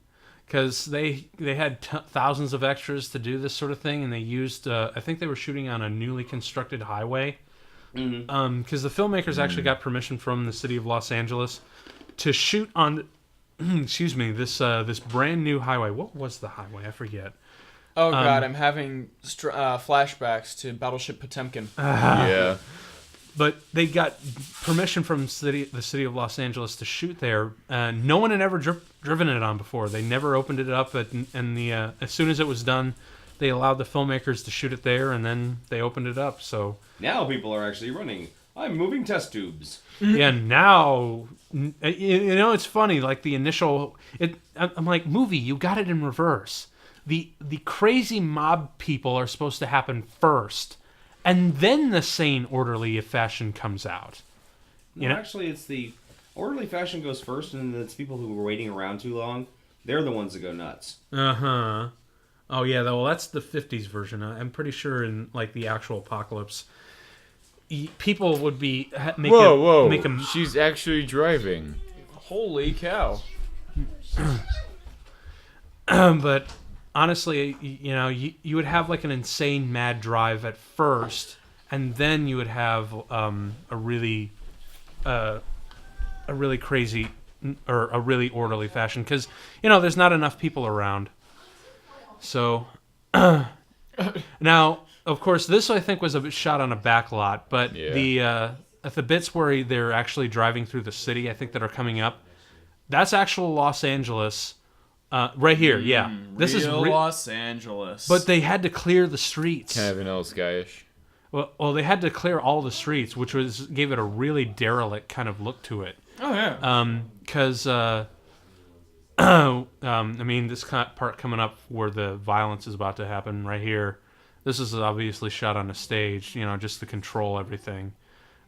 because they had thousands of extras to do this sort of thing, and they used. I think they were shooting on a newly constructed highway. Because the filmmakers actually got permission from the city of Los Angeles to shoot on. Excuse me, this brand new highway. What was the highway? I forget. Oh god, I'm having flashbacks to Battleship Potemkin. Yeah. But they got permission from the city of Los Angeles to shoot there. No one had ever driven it on before. They never opened it up, and as soon as it was done, they allowed the filmmakers to shoot it there, and then they opened it up. So Now people are actually running. I'm moving test tubes. yeah, now it's funny. Like the initial, I'm like, movie, you got it in reverse. The crazy mob people are supposed to happen first, and then the sane, orderly fashion comes out. No, actually, it's the orderly fashion goes first, and it's people who were waiting around too long. They're the ones that go nuts. Uh-huh. Oh, yeah, well, that's the 50s version. I'm pretty sure in, like, the actual apocalypse, people would be... Whoa. Make a, She's actually driving. Holy cow. but, honestly, you would have, like, an insane mad drive at first, and then you would have a really crazy or a really orderly fashion, because, there's not enough people around. So, now, of course, this I think was a shot on a back lot, but at the bits where they're actually driving through the city, I think that are coming up, that's actual Los Angeles, right here. Yeah, this is Los Angeles. But they had to clear the streets. Kind of an old skyish. Well, they had to clear all the streets, which gave it a really derelict kind of look to it. Oh yeah. Because. I mean, this part coming up where the violence is about to happen right here, this is obviously shot on a stage, just to control everything.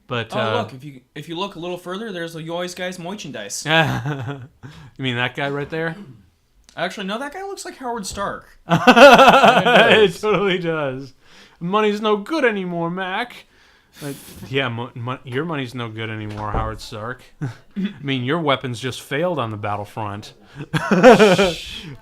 But look, if you look a little further, there's the Yoys Guys merchandise. You mean that guy right there? Actually, no, that guy looks like Howard Stark. It totally does. Money's no good anymore, Mac. Yeah, your money's no good anymore, Howard Stark. I mean, your weapons just failed on the battlefront.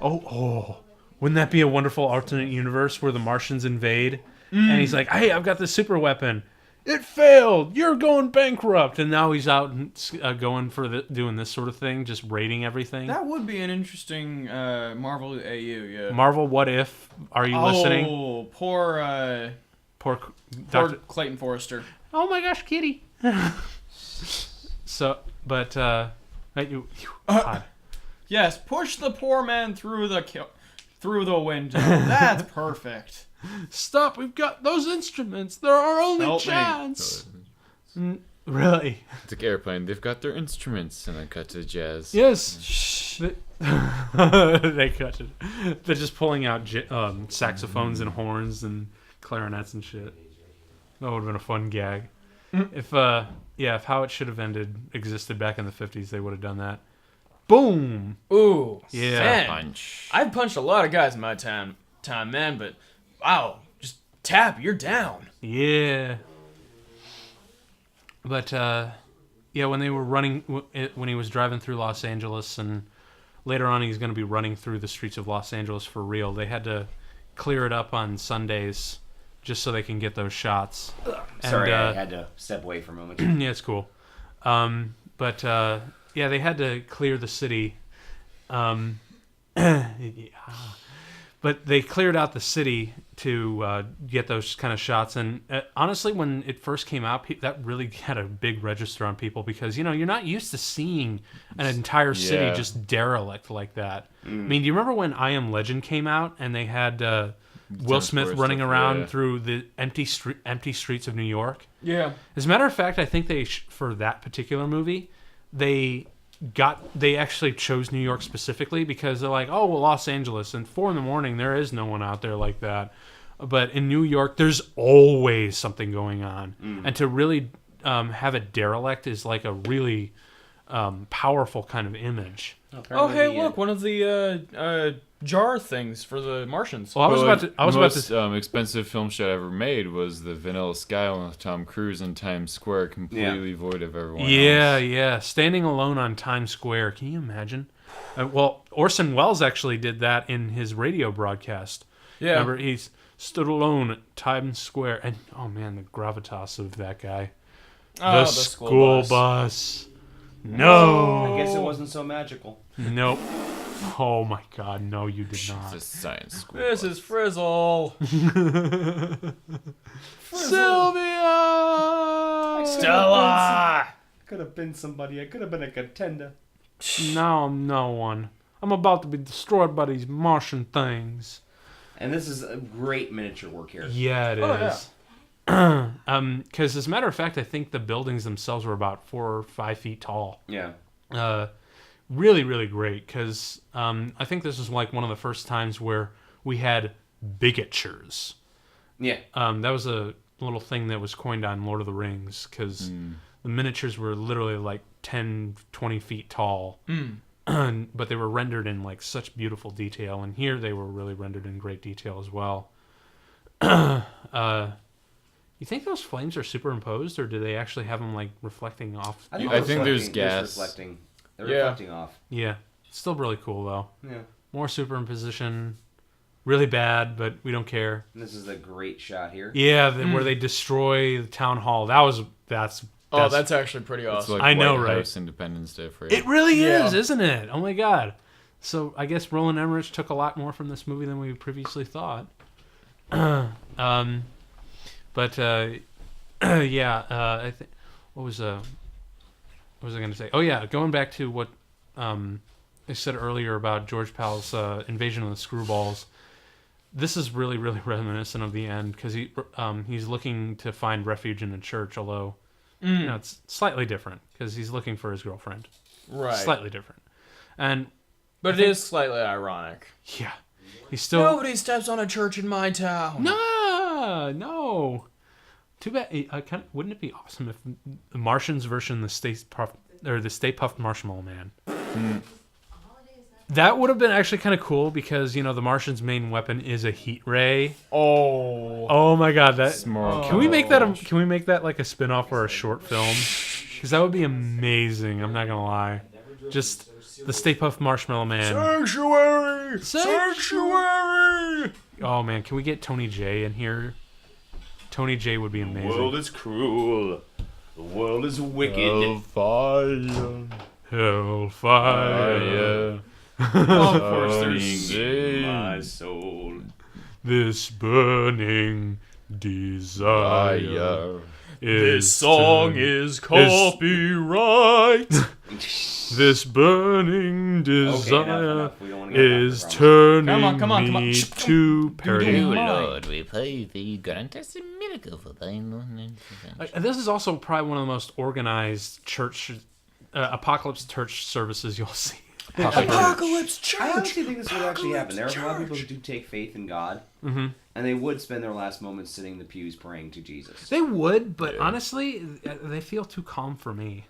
Oh, wouldn't that be a wonderful alternate universe where the Martians invade? And he's like, hey, I've got this super weapon. It failed. You're going bankrupt. And now he's out and going for doing this sort of thing, just raiding everything. That would be an interesting Marvel AU, yeah. Marvel, what if? Are you listening? Oh, poor Clayton Forrester. Oh my gosh, Kitty. So, but, God. Yes, push the poor man through the window. That's perfect. Stop, we've got those instruments. They're our only Help me. chance. Really? It's like Airplane. They've got their instruments, and then cut to jazz. Yes. They cut it. They're just pulling out saxophones and horns and clarinets and shit. That would have been a fun gag. If How It Should Have Ended existed back in the 50s, they would have done that. Boom! Ooh. Yeah. Man. Punch. I've punched a lot of guys in my time, man, but wow, just tap, you're down. Yeah. But, when they were running, when he was driving through Los Angeles, and later on he's going to be running through the streets of Los Angeles for real, they had to clear it up on Sundays just so they can get those shots. Sorry, I had to step away for a moment. Yeah, it's cool. They had to clear the city. But they cleared out the city to get those kind of shots. And honestly, when it first came out, that really had a big register on people because, you're not used to seeing an entire city just derelict like that. I mean, do you remember when I Am Legend came out and they had Will Smith running around through the empty streets of New York? Yeah. As a matter of fact, I think for that particular movie, they actually chose New York specifically because they're like, oh, well, Los Angeles, and 4 a.m, there is no one out there like that. But in New York, there's always something going on. And to really have it derelict is like a really powerful kind of image. Oh, hey, look, one of the jar things for the Martians. Well, The most expensive film shot ever made was the Vanilla Sky one with Tom Cruise in Times Square, completely void of everyone else. Yeah. Standing alone on Times Square. Can you imagine? Orson Welles actually did that in his radio broadcast. Yeah. Remember, he stood alone at Times Square. And, oh, man, the gravitas of that guy. Oh, the school bus. No. I guess it wasn't so magical. Nope. Oh, my God. No, you did It's not. a science school. This is Frizzle. Sylvia! Stella! Could have been somebody. I could have been a contender. Now I'm no one. I'm about to be destroyed by these Martian things. And this is a great miniature work here. Yeah, it is. Because as a matter of fact, I think the buildings themselves were about 4 or 5 feet tall. Yeah. Really, really great. Because I think this was like one of the first times where we had bigatures. Yeah. That was a little thing that was coined on Lord of the Rings. Because the miniatures were literally like 10, 20 feet tall. But they were rendered in like such beautiful detail. And here they were really rendered in great detail as well. You think those flames are superimposed, or do they actually have them like reflecting off? I think there's gas. They're reflecting off. Yeah, it's still really cool though. Yeah. More superimposition, really bad, but we don't care. And this is a great shot here. Yeah, where they destroy the town hall. That's actually pretty It's awesome. like I know, White right? House Independence Day for you. It really Yeah. is, isn't it? Oh my God. So I guess Roland Emmerich took a lot more from this movie than we previously thought. I think what was I going to say? Oh yeah, going back to what I said earlier about George Pal's invasion of the Screwballs. This is really, really reminiscent of the end because he's looking to find refuge in a church, although it's slightly different because he's looking for his girlfriend. Right. Slightly different, But it is slightly ironic. yeah, he's still Nobody steps on a church in my town. No. Too bad. Wouldn't it be awesome if the Martians version of the Stay Puft Marshmallow Man? That would have been actually kind of cool because the Martian's main weapon is a heat ray. Oh my God! Can we make that like a spin-off or a short film? Because that would be amazing. I'm not gonna lie. Just the Stay Puft Marshmallow Man. Sanctuary. Oh man, can we get Tony J in here? Tony J would be amazing. The world is cruel. The world is wicked. Hellfire. Of course, there's My soul. This burning desire. this song is copyright. This burning desire enough. We don't want to get is back to turning Come on. me to parody. Oh, Lord, we pray thee, grant us a miracle for thine. This is also probably one of the most organized church, apocalypse church services you'll see. Apocalypse Church. I honestly think this would actually happen. There are a lot of people who do take faith in God, and they would spend their last moments sitting in the pews praying to Jesus. They would, but honestly, they feel too calm for me.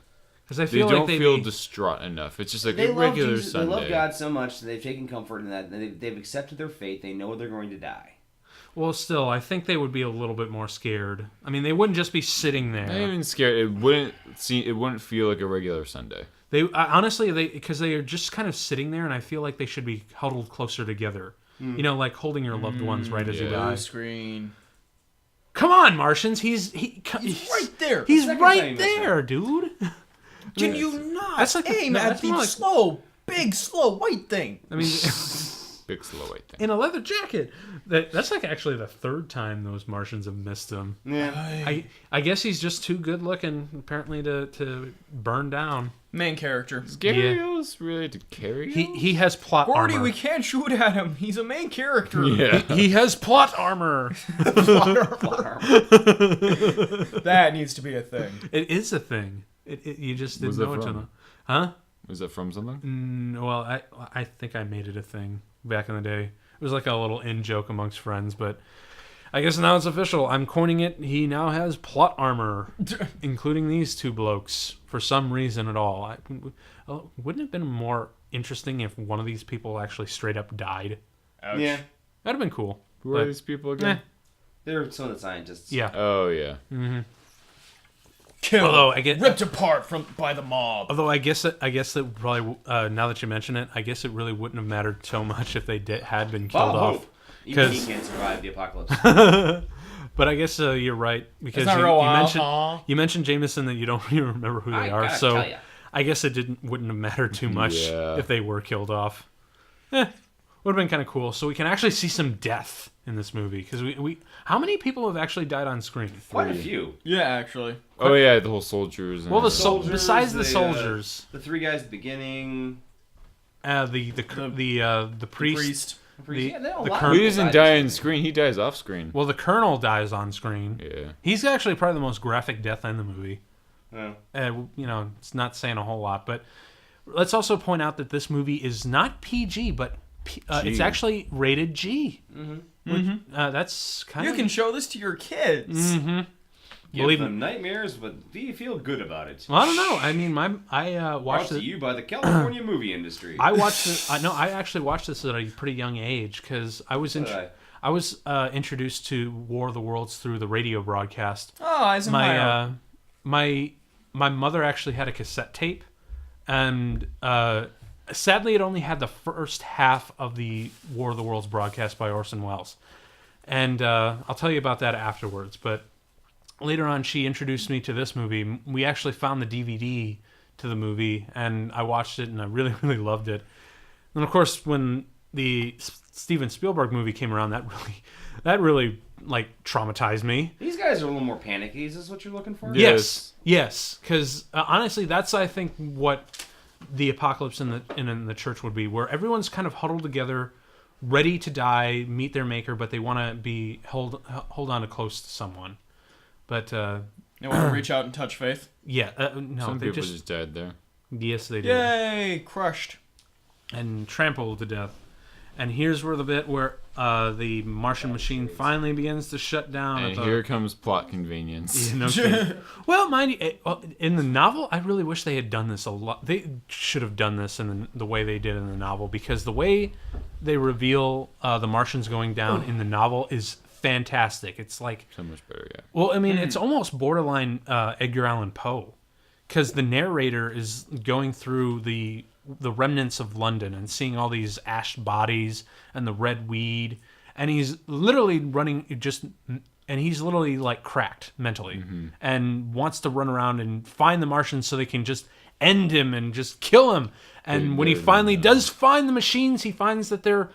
Because I They feel don't like feel distraught enough. It's just like They a love regular Jesus. Sunday. They love God so much that they've taken comfort in that. They've accepted their fate. They know they're going to die. Well, still, I think they would be a little bit more scared. I mean, they wouldn't just be sitting there. Not even scared. It wouldn't feel like a regular Sunday. Honestly, because they are just kind of sitting there, and I feel like they should be huddled closer together. Like holding your loved ones right as you die. Screen. Come on, Martians! He's right there. He's Second time right you there, dude. Can you not That's like aim that's at the more like- big, slow white thing? I mean, Big slow white thing. in a leather jacket. That's like actually the third time those Martians have missed him. Yeah. I guess he's just too good looking, apparently, to burn down. Main character. Gabriel's really to carry. He has plot Gordy, armor. we can't shoot at him. He's a main character. Yeah. He has plot armor. That needs to be a thing. It is a thing. You just didn't Where's that know it to from? know. Huh? Was that from something? Well, I think I made it a thing back in the day. It was like a little in joke amongst friends, but I guess now it's official. I'm coining it. He now has plot armor, including these two blokes for some reason at all. Wouldn't it have been more interesting if one of these people actually straight up died? Ouch. Yeah. That'd have been cool. Who are But, these people again? They're some of the scientists. yeah. Oh yeah. Killed. Although I get, Ripped apart by the mob. although I guess that probably now that you mention it, I guess it really wouldn't have mattered so much if they had been killed off. Even he 'Cause- can't survive the apocalypse. But I guess you're right because not you, real you wild, mentioned huh? you mentioned Jameson that you don't even remember who they I are. gotta So tell ya. I guess it wouldn't have mattered too much Yeah. if they were killed off. Would have been kind of cool. So we can actually see some death in this movie because we how many people have actually died on screen? Quite a few. Yeah, actually. Oh yeah, the whole soldiers. And Well, the Soldiers, besides the the, soldiers, The three guys at the beginning. the priest. Yeah, they all the lot of colonel- he people doesn't died die this on screen. He dies off screen. Well, the colonel dies on screen. Yeah. He's actually probably the most graphic death in the movie. Yeah. It's not saying a whole lot, but let's also point out that this movie is not PG, but it's actually rated G. That's kind You of can show this to your kids. Give Believe them nightmares, but do you feel good about it? Well, I don't know. I mean, I Brought watched to it. you by the California movie industry. I watched it. I actually watched this at a pretty young age because I was introduced to War of the Worlds through the radio broadcast. Oh, Eisenhower. My mother actually had a cassette tape, and sadly, it only had the first half of the War of the Worlds broadcast by Orson Welles, and I'll tell you about that afterwards. But later on, she introduced me to this movie. We actually found the DVD to the movie, and I watched it, and I really, really loved it. And of course, when the Steven Spielberg movie came around, that really like traumatized me. These guys are a little more panicky. Is this what you're looking for? Yes, because honestly, that's I think what the apocalypse in the church would be, where everyone's kind of huddled together, ready to die, meet their maker, but they want to be hold on to close to someone. But You want to reach out and touch faith? yeah, no, Some they people just just died there. yes, they did, Yay! Crushed. and trampled to death. And here's where the bit where the Martian machine finally begins to shut down. And here comes plot convenience. No kidding. Well, mind you, in the novel, I really wish they had done this a lot. They should have done this in the way they did in the novel, because the way they reveal the Martians going down in the novel is fantastic. It's like So much better, yeah. well, I mean, it's almost borderline Edgar Allan Poe, because the narrator is going through the remnants of London and seeing all these ash bodies and the red weed, and he's literally he's literally like cracked mentally and wants to run around and find the Martians so they can just end him and just kill him. And when he finally does find the machines, he finds that they're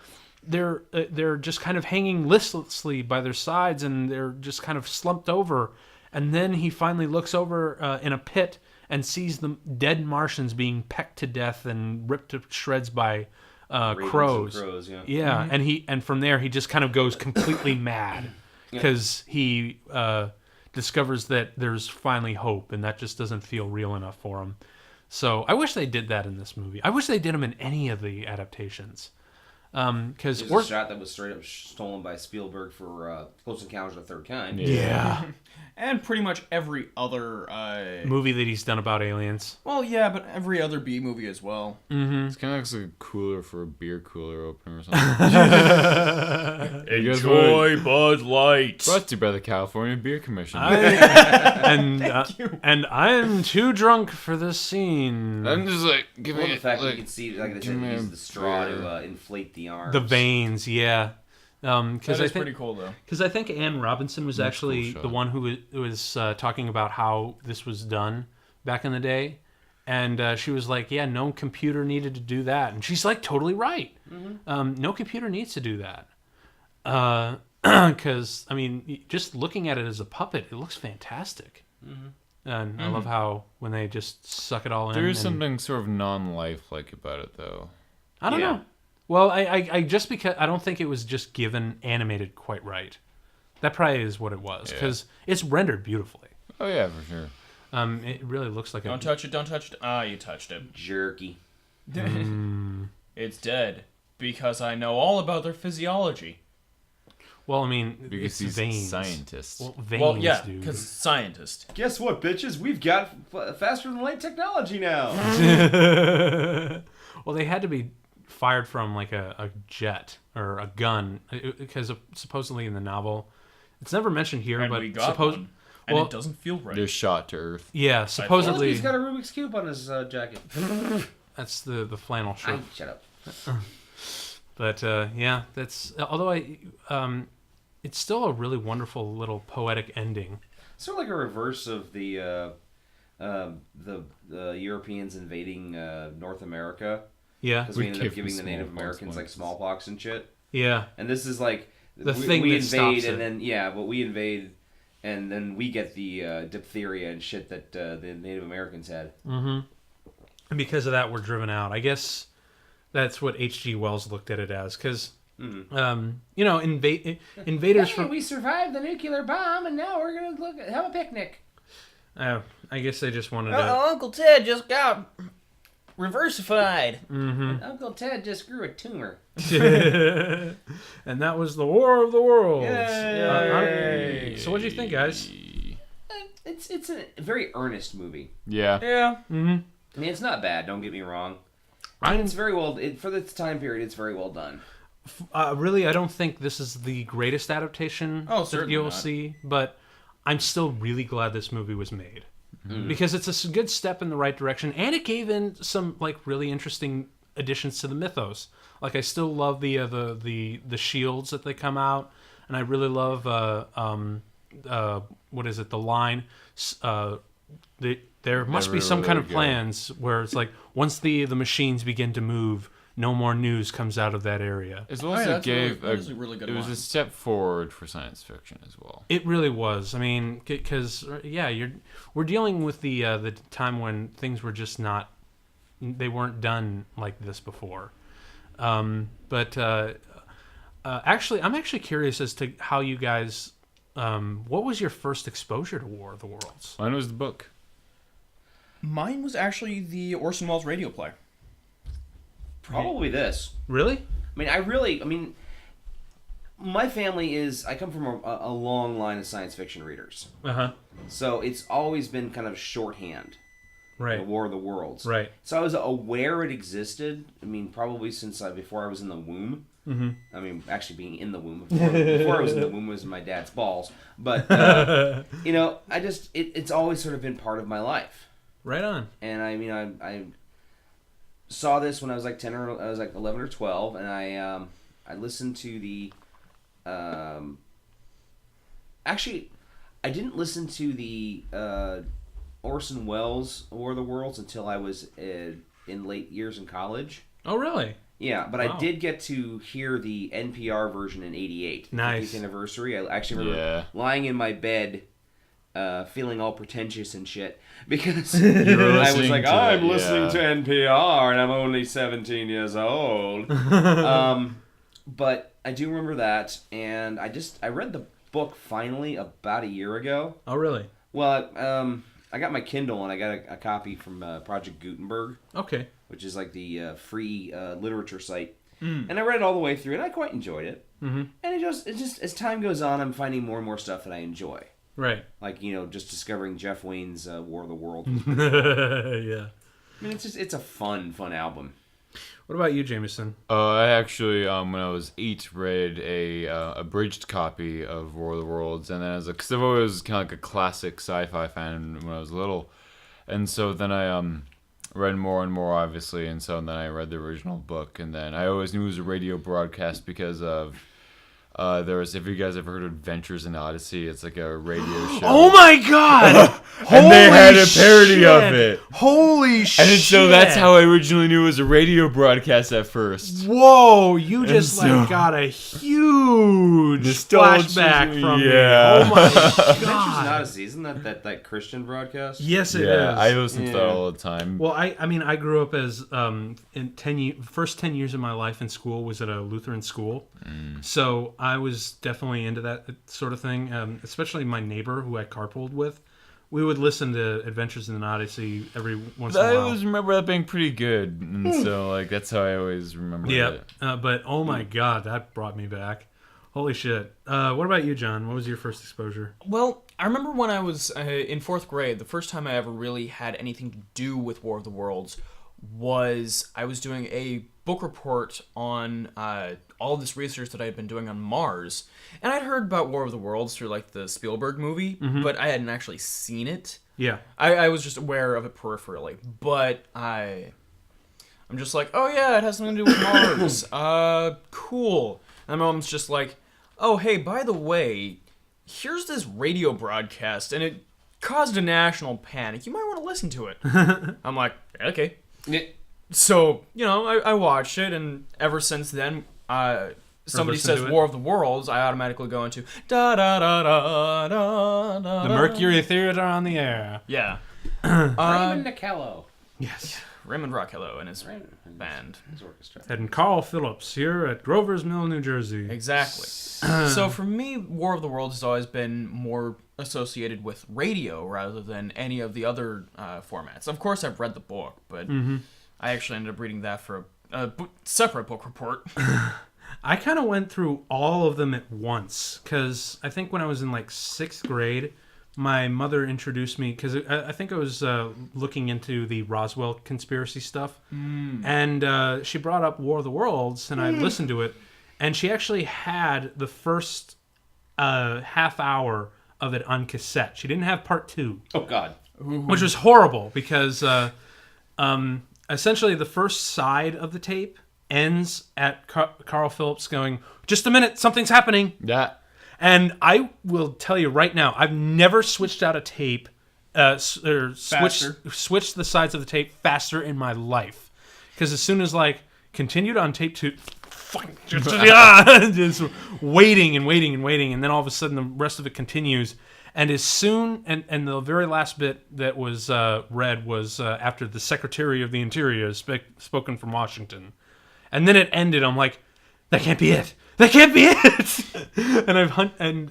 just kind of hanging listlessly by their sides, and they're just kind of slumped over. And then he finally looks over in a pit and sees the dead Martians being pecked to death and ripped to shreds by crows. Yeah. And from there he just kind of goes completely mad, because he discovers that there's finally hope, and that just doesn't feel real enough for him. So I wish they did that in this movie. I wish they did them in any of the adaptations. Because there's a shot that was straight up stolen by Spielberg for Close Encounters of the Third Kind. Yeah. And pretty much every other movie that he's done about aliens. Well, yeah, but every other B movie as well. Mm-hmm. It's kind of like a cooler for a beer cooler opener or something. Enjoy Bud Light. Brought to you by the California Beer Commission. And I'm too drunk for this scene. I'm just like giving The it fact that like, you can see, like they give said, me they a use the straw beer. to inflate the arms. The veins, yeah. That Because is pretty cool, though. Because I think Anne Robinson was actually cool the shot. one who was talking about how this was done back in the day. And she was like, yeah, no computer needed to do that. And she's like, totally right. No computer needs to do that. Because, I mean, just looking at it as a puppet, it looks fantastic. And I love how when they just suck it all in. There is and- something sort of non-lifelike about it, though. I don't Yeah. know. Well, I just because I don't think it was just given animated quite right. That probably is what it was, because it's rendered beautifully. Oh yeah, for sure. It really looks like Don't touch it, don't touch it. Ah, you touched it. Jerky. It's dead. Because I know all about their physiology. Well, I mean, Because it's he's veins. scientists. Well, veins, Well, yeah, dude. because scientist. Guess what, bitches? We've got faster than light technology now. Well, they had to be fired from like a jet or a gun, because supposedly in the novel, it's never mentioned here, And but we got one. And well, it doesn't feel right. They're shot to Earth. yeah, supposedly He's got a Rubik's Cube on his jacket. that's the flannel shirt. Shut up. But yeah, that's although it's still a really wonderful little poetic ending. Sort of like a reverse of the Europeans invading North America. Yeah, Because we We ended up gave giving the them Native smallpox Americans like once. smallpox and shit. yeah, And this is like The we, thing we that invade stops and it. then but we invade and then we get the diphtheria and shit that the Native Americans had. and because of that, we're driven out. I guess that's what H.G. Wells looked at it as, because you know, invaders from. we survived the nuclear bomb and now we're gonna have a picnic. I guess they just wanted to. Uncle Ted just got reversified. And Uncle Ted just grew a tumor. And that was the War of the Worlds. Yay! So what do you think, guys? It's a very earnest movie. Yeah. Yeah. I mean, it's not bad. Don't get me wrong. It's very well for this time period. It's very well done. Really, I don't think this is the greatest adaptation Oh, that certainly you'll not. see, but I'm still really glad this movie was made. Because it's a good step in the right direction, and it gave in some like really interesting additions to the mythos. Like I still love the shields that they come out, and I really love what is it, the line there must be some kind of plans where it's like once the machines begin to move, no more news comes out of that area. As well Oh, as yeah, it that's gave that is a really good it was line. a step forward for science fiction as well. It really was. I mean, because we're dealing with the time when things were just they weren't done like this before. But actually, I'm actually curious as to how you guys. What was your first exposure to War of the Worlds? Mine was the book. Mine was actually the Orson Welles radio play. Probably this. Really? I mean, my family is. I come from a long line of science fiction readers, so it's always been kind of shorthand. Right. The War of the Worlds. Right. So I was aware it existed. I mean, probably since before I was in the womb. Mm-hmm. I mean, actually being in the womb. Before I was in the womb was my dad's balls. But, it's always sort of been part of my life. Right on. And I mean, I saw this when I was like 10 or I was like 11 or 12, and I listened to the, actually, I didn't listen to the, Orson Welles' War of the Worlds until I was in late years in college. Oh, really? Yeah, but Wow. I did get to hear the NPR version in '88. Nice. 50th anniversary. I actually remember lying in my bed, feeling all pretentious and shit because I was like, I'm listening to NPR and I'm only 17 years old. But I do remember that, and I read the book finally about a year ago. Oh, really? Well, I got my Kindle, and I got a copy from Project Gutenberg. Okay. Which is like the free literature site. And I read it all the way through, and I quite enjoyed it. Mm-hmm. And it just as time goes on, I'm finding more and more stuff that I enjoy. Right. Like, just discovering Jeff Wayne's War of the World. Yeah. I mean, it's a fun album. What about you, Jameson? I actually, when I was 8, read a abridged copy of War of the Worlds, and then because I've always kind of like a classic sci-fi fan when I was little, and so then I read more and more, obviously, and so then I read the original book, and then I always knew it was a radio broadcast because of there was, if you guys ever heard of Adventures in Odyssey, it's like a radio show. Oh my god! And they had a parody of it. Holy shit! And so that's how I originally knew it was a radio broadcast at first. Whoa! You just got a huge flashback from me. Oh my Adventures in god! Odyssey, isn't that Christian broadcast? Yes, it is. I listen to that all the time. Well, I mean, I grew up as first 10 years of my life in school was at a Lutheran school, so I was definitely into that sort of thing. Especially my neighbor who I carpooled with, we would listen to Adventures in an Odyssey every once in a while. I always remember that being pretty good, and so that's how I always remember it. But oh my god, that brought me back. Holy shit. What about you, John? What was your first exposure? Well, I remember when I was in 4th grade, the first time I ever really had anything to do with War of the Worlds was I was doing a book report on all this research that I had been doing on Mars. And I'd heard about War of the Worlds through the Spielberg movie, but I hadn't actually seen it. Yeah. I was just aware of it peripherally. But I'm just like, oh yeah, it has something to do with Mars. Cool. And my mom's just like, oh hey, by the way, here's this radio broadcast, and it caused a national panic. You might want to listen to it. I'm like, okay. So, I watched it, and ever since then, somebody says War of the Worlds, I automatically go into da da da da da da. The Mercury Theater on the air. Yeah. Raymond Nicello. Yes. Raymond Rockello and his band. His orchestra. And Carl Phillips here at Grover's Mill, New Jersey. Exactly. So for me, War of the Worlds has always been more associated with radio rather than any of the other formats. Of course, I've read the book, but I actually ended up reading that for a separate book report. I kind of went through all of them at once because I think when I was in 6th grade, my mother introduced me because I think I was looking into the Roswell conspiracy stuff, and she brought up War of the Worlds, and I listened to it, and she actually had the first half hour of it on cassette. She didn't have part 2. Oh God. Which was horrible because essentially the first side of the tape ends at Carl Phillips going, "Just a minute, something's happening." Yeah. And I will tell you right now, I've never switched out a tape or switched the sides of the tape faster in my life. Because as soon as continued on tape 2, just waiting and waiting and waiting, and then all of a sudden the rest of it continues. And as soon, and the very last bit that was read was after the Secretary of the Interior spoken from Washington. And then it ended, I'm like, that can't be it. That can't be it. And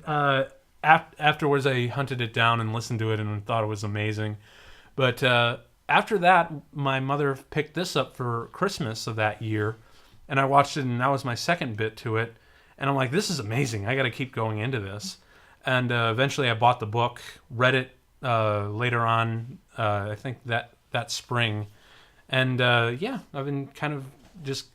afterwards I hunted it down and listened to it and thought it was amazing. But after that, my mother picked this up for Christmas of that year, and I watched it, and that was my second bit to it. And I'm like, this is amazing. I got to keep going into this. And eventually I bought the book, read it later on, I think that spring. And yeah, I've been kind of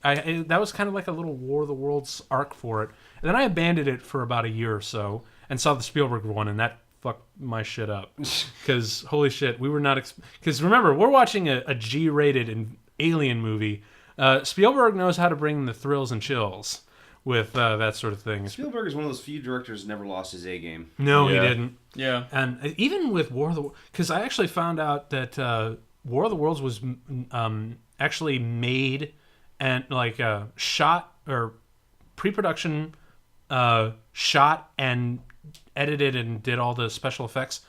that was kind of like a little War of the Worlds arc for it. And then I abandoned it for about a year or so and saw the Spielberg one, and that fucked my shit up. Because, holy shit, we were not... Because remember, we're watching a G-rated alien movie. Spielberg knows how to bring the thrills and chills with that sort of thing. Spielberg is one of those few directors who never lost his A game. No, Yeah. he didn't. Yeah. And even with War of the... Because I actually found out that War of the Worlds was actually made and shot or pre-production shot and edited and did all the special effects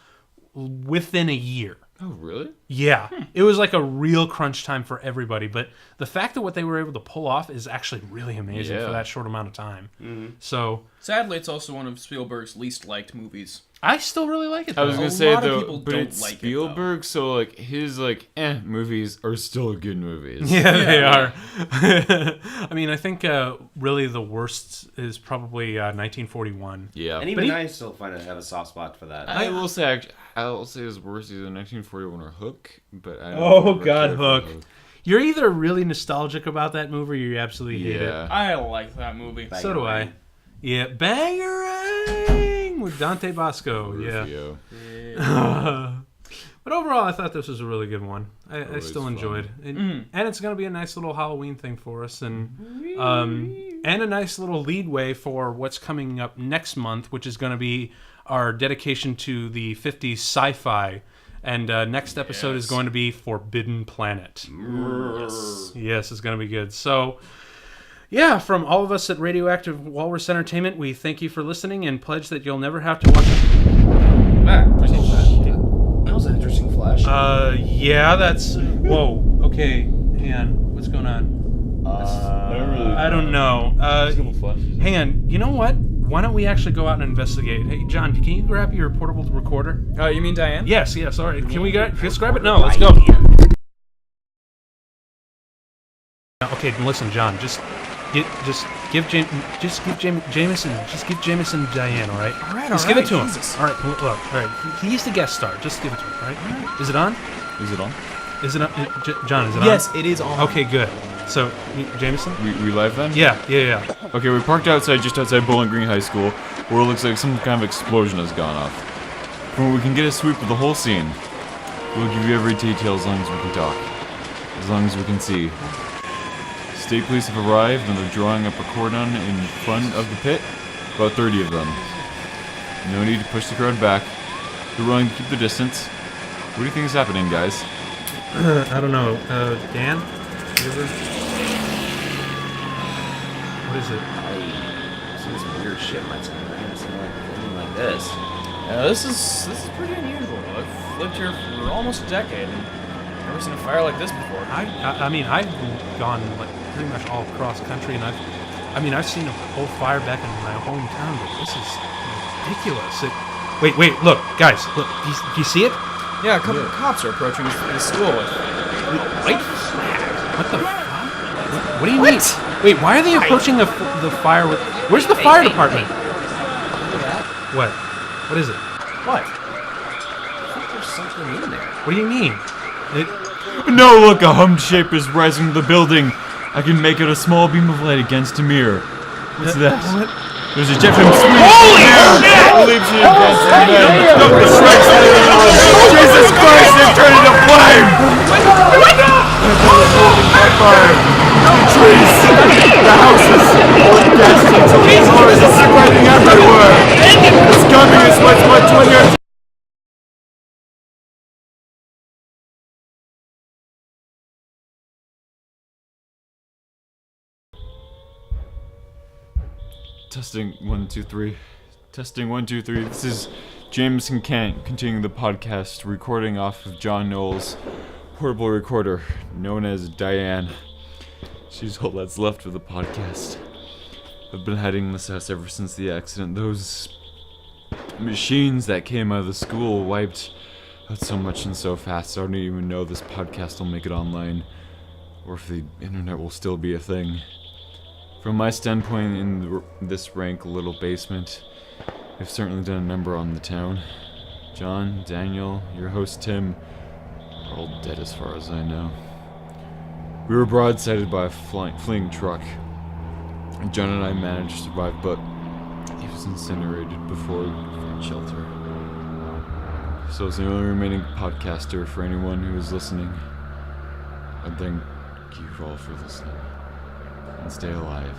within a year. Oh, really? Yeah. It was like a real crunch time for everybody. But the fact that what they were able to pull off is actually really amazing for that short amount of time. Mm-hmm. So Sadly, it's also one of Spielberg's least liked movies. I still really like it, though. I was gonna A say lot of though, people but don't it's like it, Spielberg, so like his movies are still good movies. Yeah, they are. I mean, I think really the worst is probably 1941. Yeah. And even But I still find it have a soft spot for that. I will say, I'll say his worst either 1941 or Hook, but I don't Oh, remember God, care for Hook. You're either really nostalgic about that movie or you absolutely hate it. Yeah. I like that movie. So do I. Yeah, Bangarang with Dante Bosco. Yeah. Rufio. But overall, I thought this was a really good one. I Always still fun. enjoyed it. And it's going to be a nice little Halloween thing for us. And a nice little leadway for what's coming up next month, which is going to be our dedication to the 50s sci-fi. And next episode is going to be Forbidden Planet. Yes, it's going to be good. So... yeah, from all of us at Radioactive Walrus Entertainment, we thank you for listening and pledge that you'll never have to watch... That was an interesting flash. Yeah, that's... Whoa, okay, hang on. What's going on? I don't know. Hang on, you know what? Why don't we actually go out and investigate? Hey, John, can you grab your portable recorder? You mean Diane? Yes, all right. Can we just grab it? No, let's go. Okay, listen, John, just give Jameson Diane, all right? All right, Just all give it right, to him. Jesus. All right, look, all right. He's the guest star. Just give it to him, all right? Is it on? Is it on? Is it on? John, is it on? Yes, it is on. Okay, good. So, Jameson? We live then? Yeah. Okay, we parked just outside Bowling Green High School, where it looks like some kind of explosion has gone off. From where we can get a sweep of the whole scene. We'll give you every detail as long as we can talk. As long as we can see. State police have arrived and they're drawing up a cordon in front of the pit. About 30 of them. No need to push the crowd back. They're willing to keep their distance. What do you think is happening, guys? I don't know. Dan? You ever... What is it? I've seen some weird shit in my time. I haven't seen anything like this. Yeah, this is pretty unusual. I've lived here for almost a decade and never seen a fire like this before. I mean, I've gone like pretty much all across country, and I've seen a whole fire back in my hometown, but this is ridiculous. Wait, look, guys, look, do you see it? Yeah, a couple of cops are approaching the school. White flag. What the fuck? What do you mean? Wait, why are they approaching the fire with... Where's the fire department? What? What is it? What? I think there's something in there. What do you mean? No, look, a hummed shape is rising to the building. I can make out a small beam of light against a mirror. What's that? What? There's a jet from space. Holy shit! Leaps it against the men. It strikes the alarm. Jesus Christ, they've turned into flame! The fire. The trees, the houses, the gas stations, the cars are spreading everywhere. It's coming, it's what's much when you're... Testing 1 2 3. Testing 1 2 3. This is Jameson Kent continuing the podcast, recording off of John Knowles' portable recorder, known as Diane. She's all that's left of the podcast. I've been hiding in this house ever since the accident. Those machines that came out of the school wiped out so much and so fast. I don't even know this podcast will make it online, or if the internet will still be a thing. From my standpoint in this rank little basement, I've certainly done a number on the town. John, Daniel, your host Tim, are all dead as far as I know. We were broadsided by a fleeing truck. John and I managed to survive, but he was incinerated before we found shelter. So as the only remaining podcaster for anyone who is listening, I thank you all for listening. And stay alive.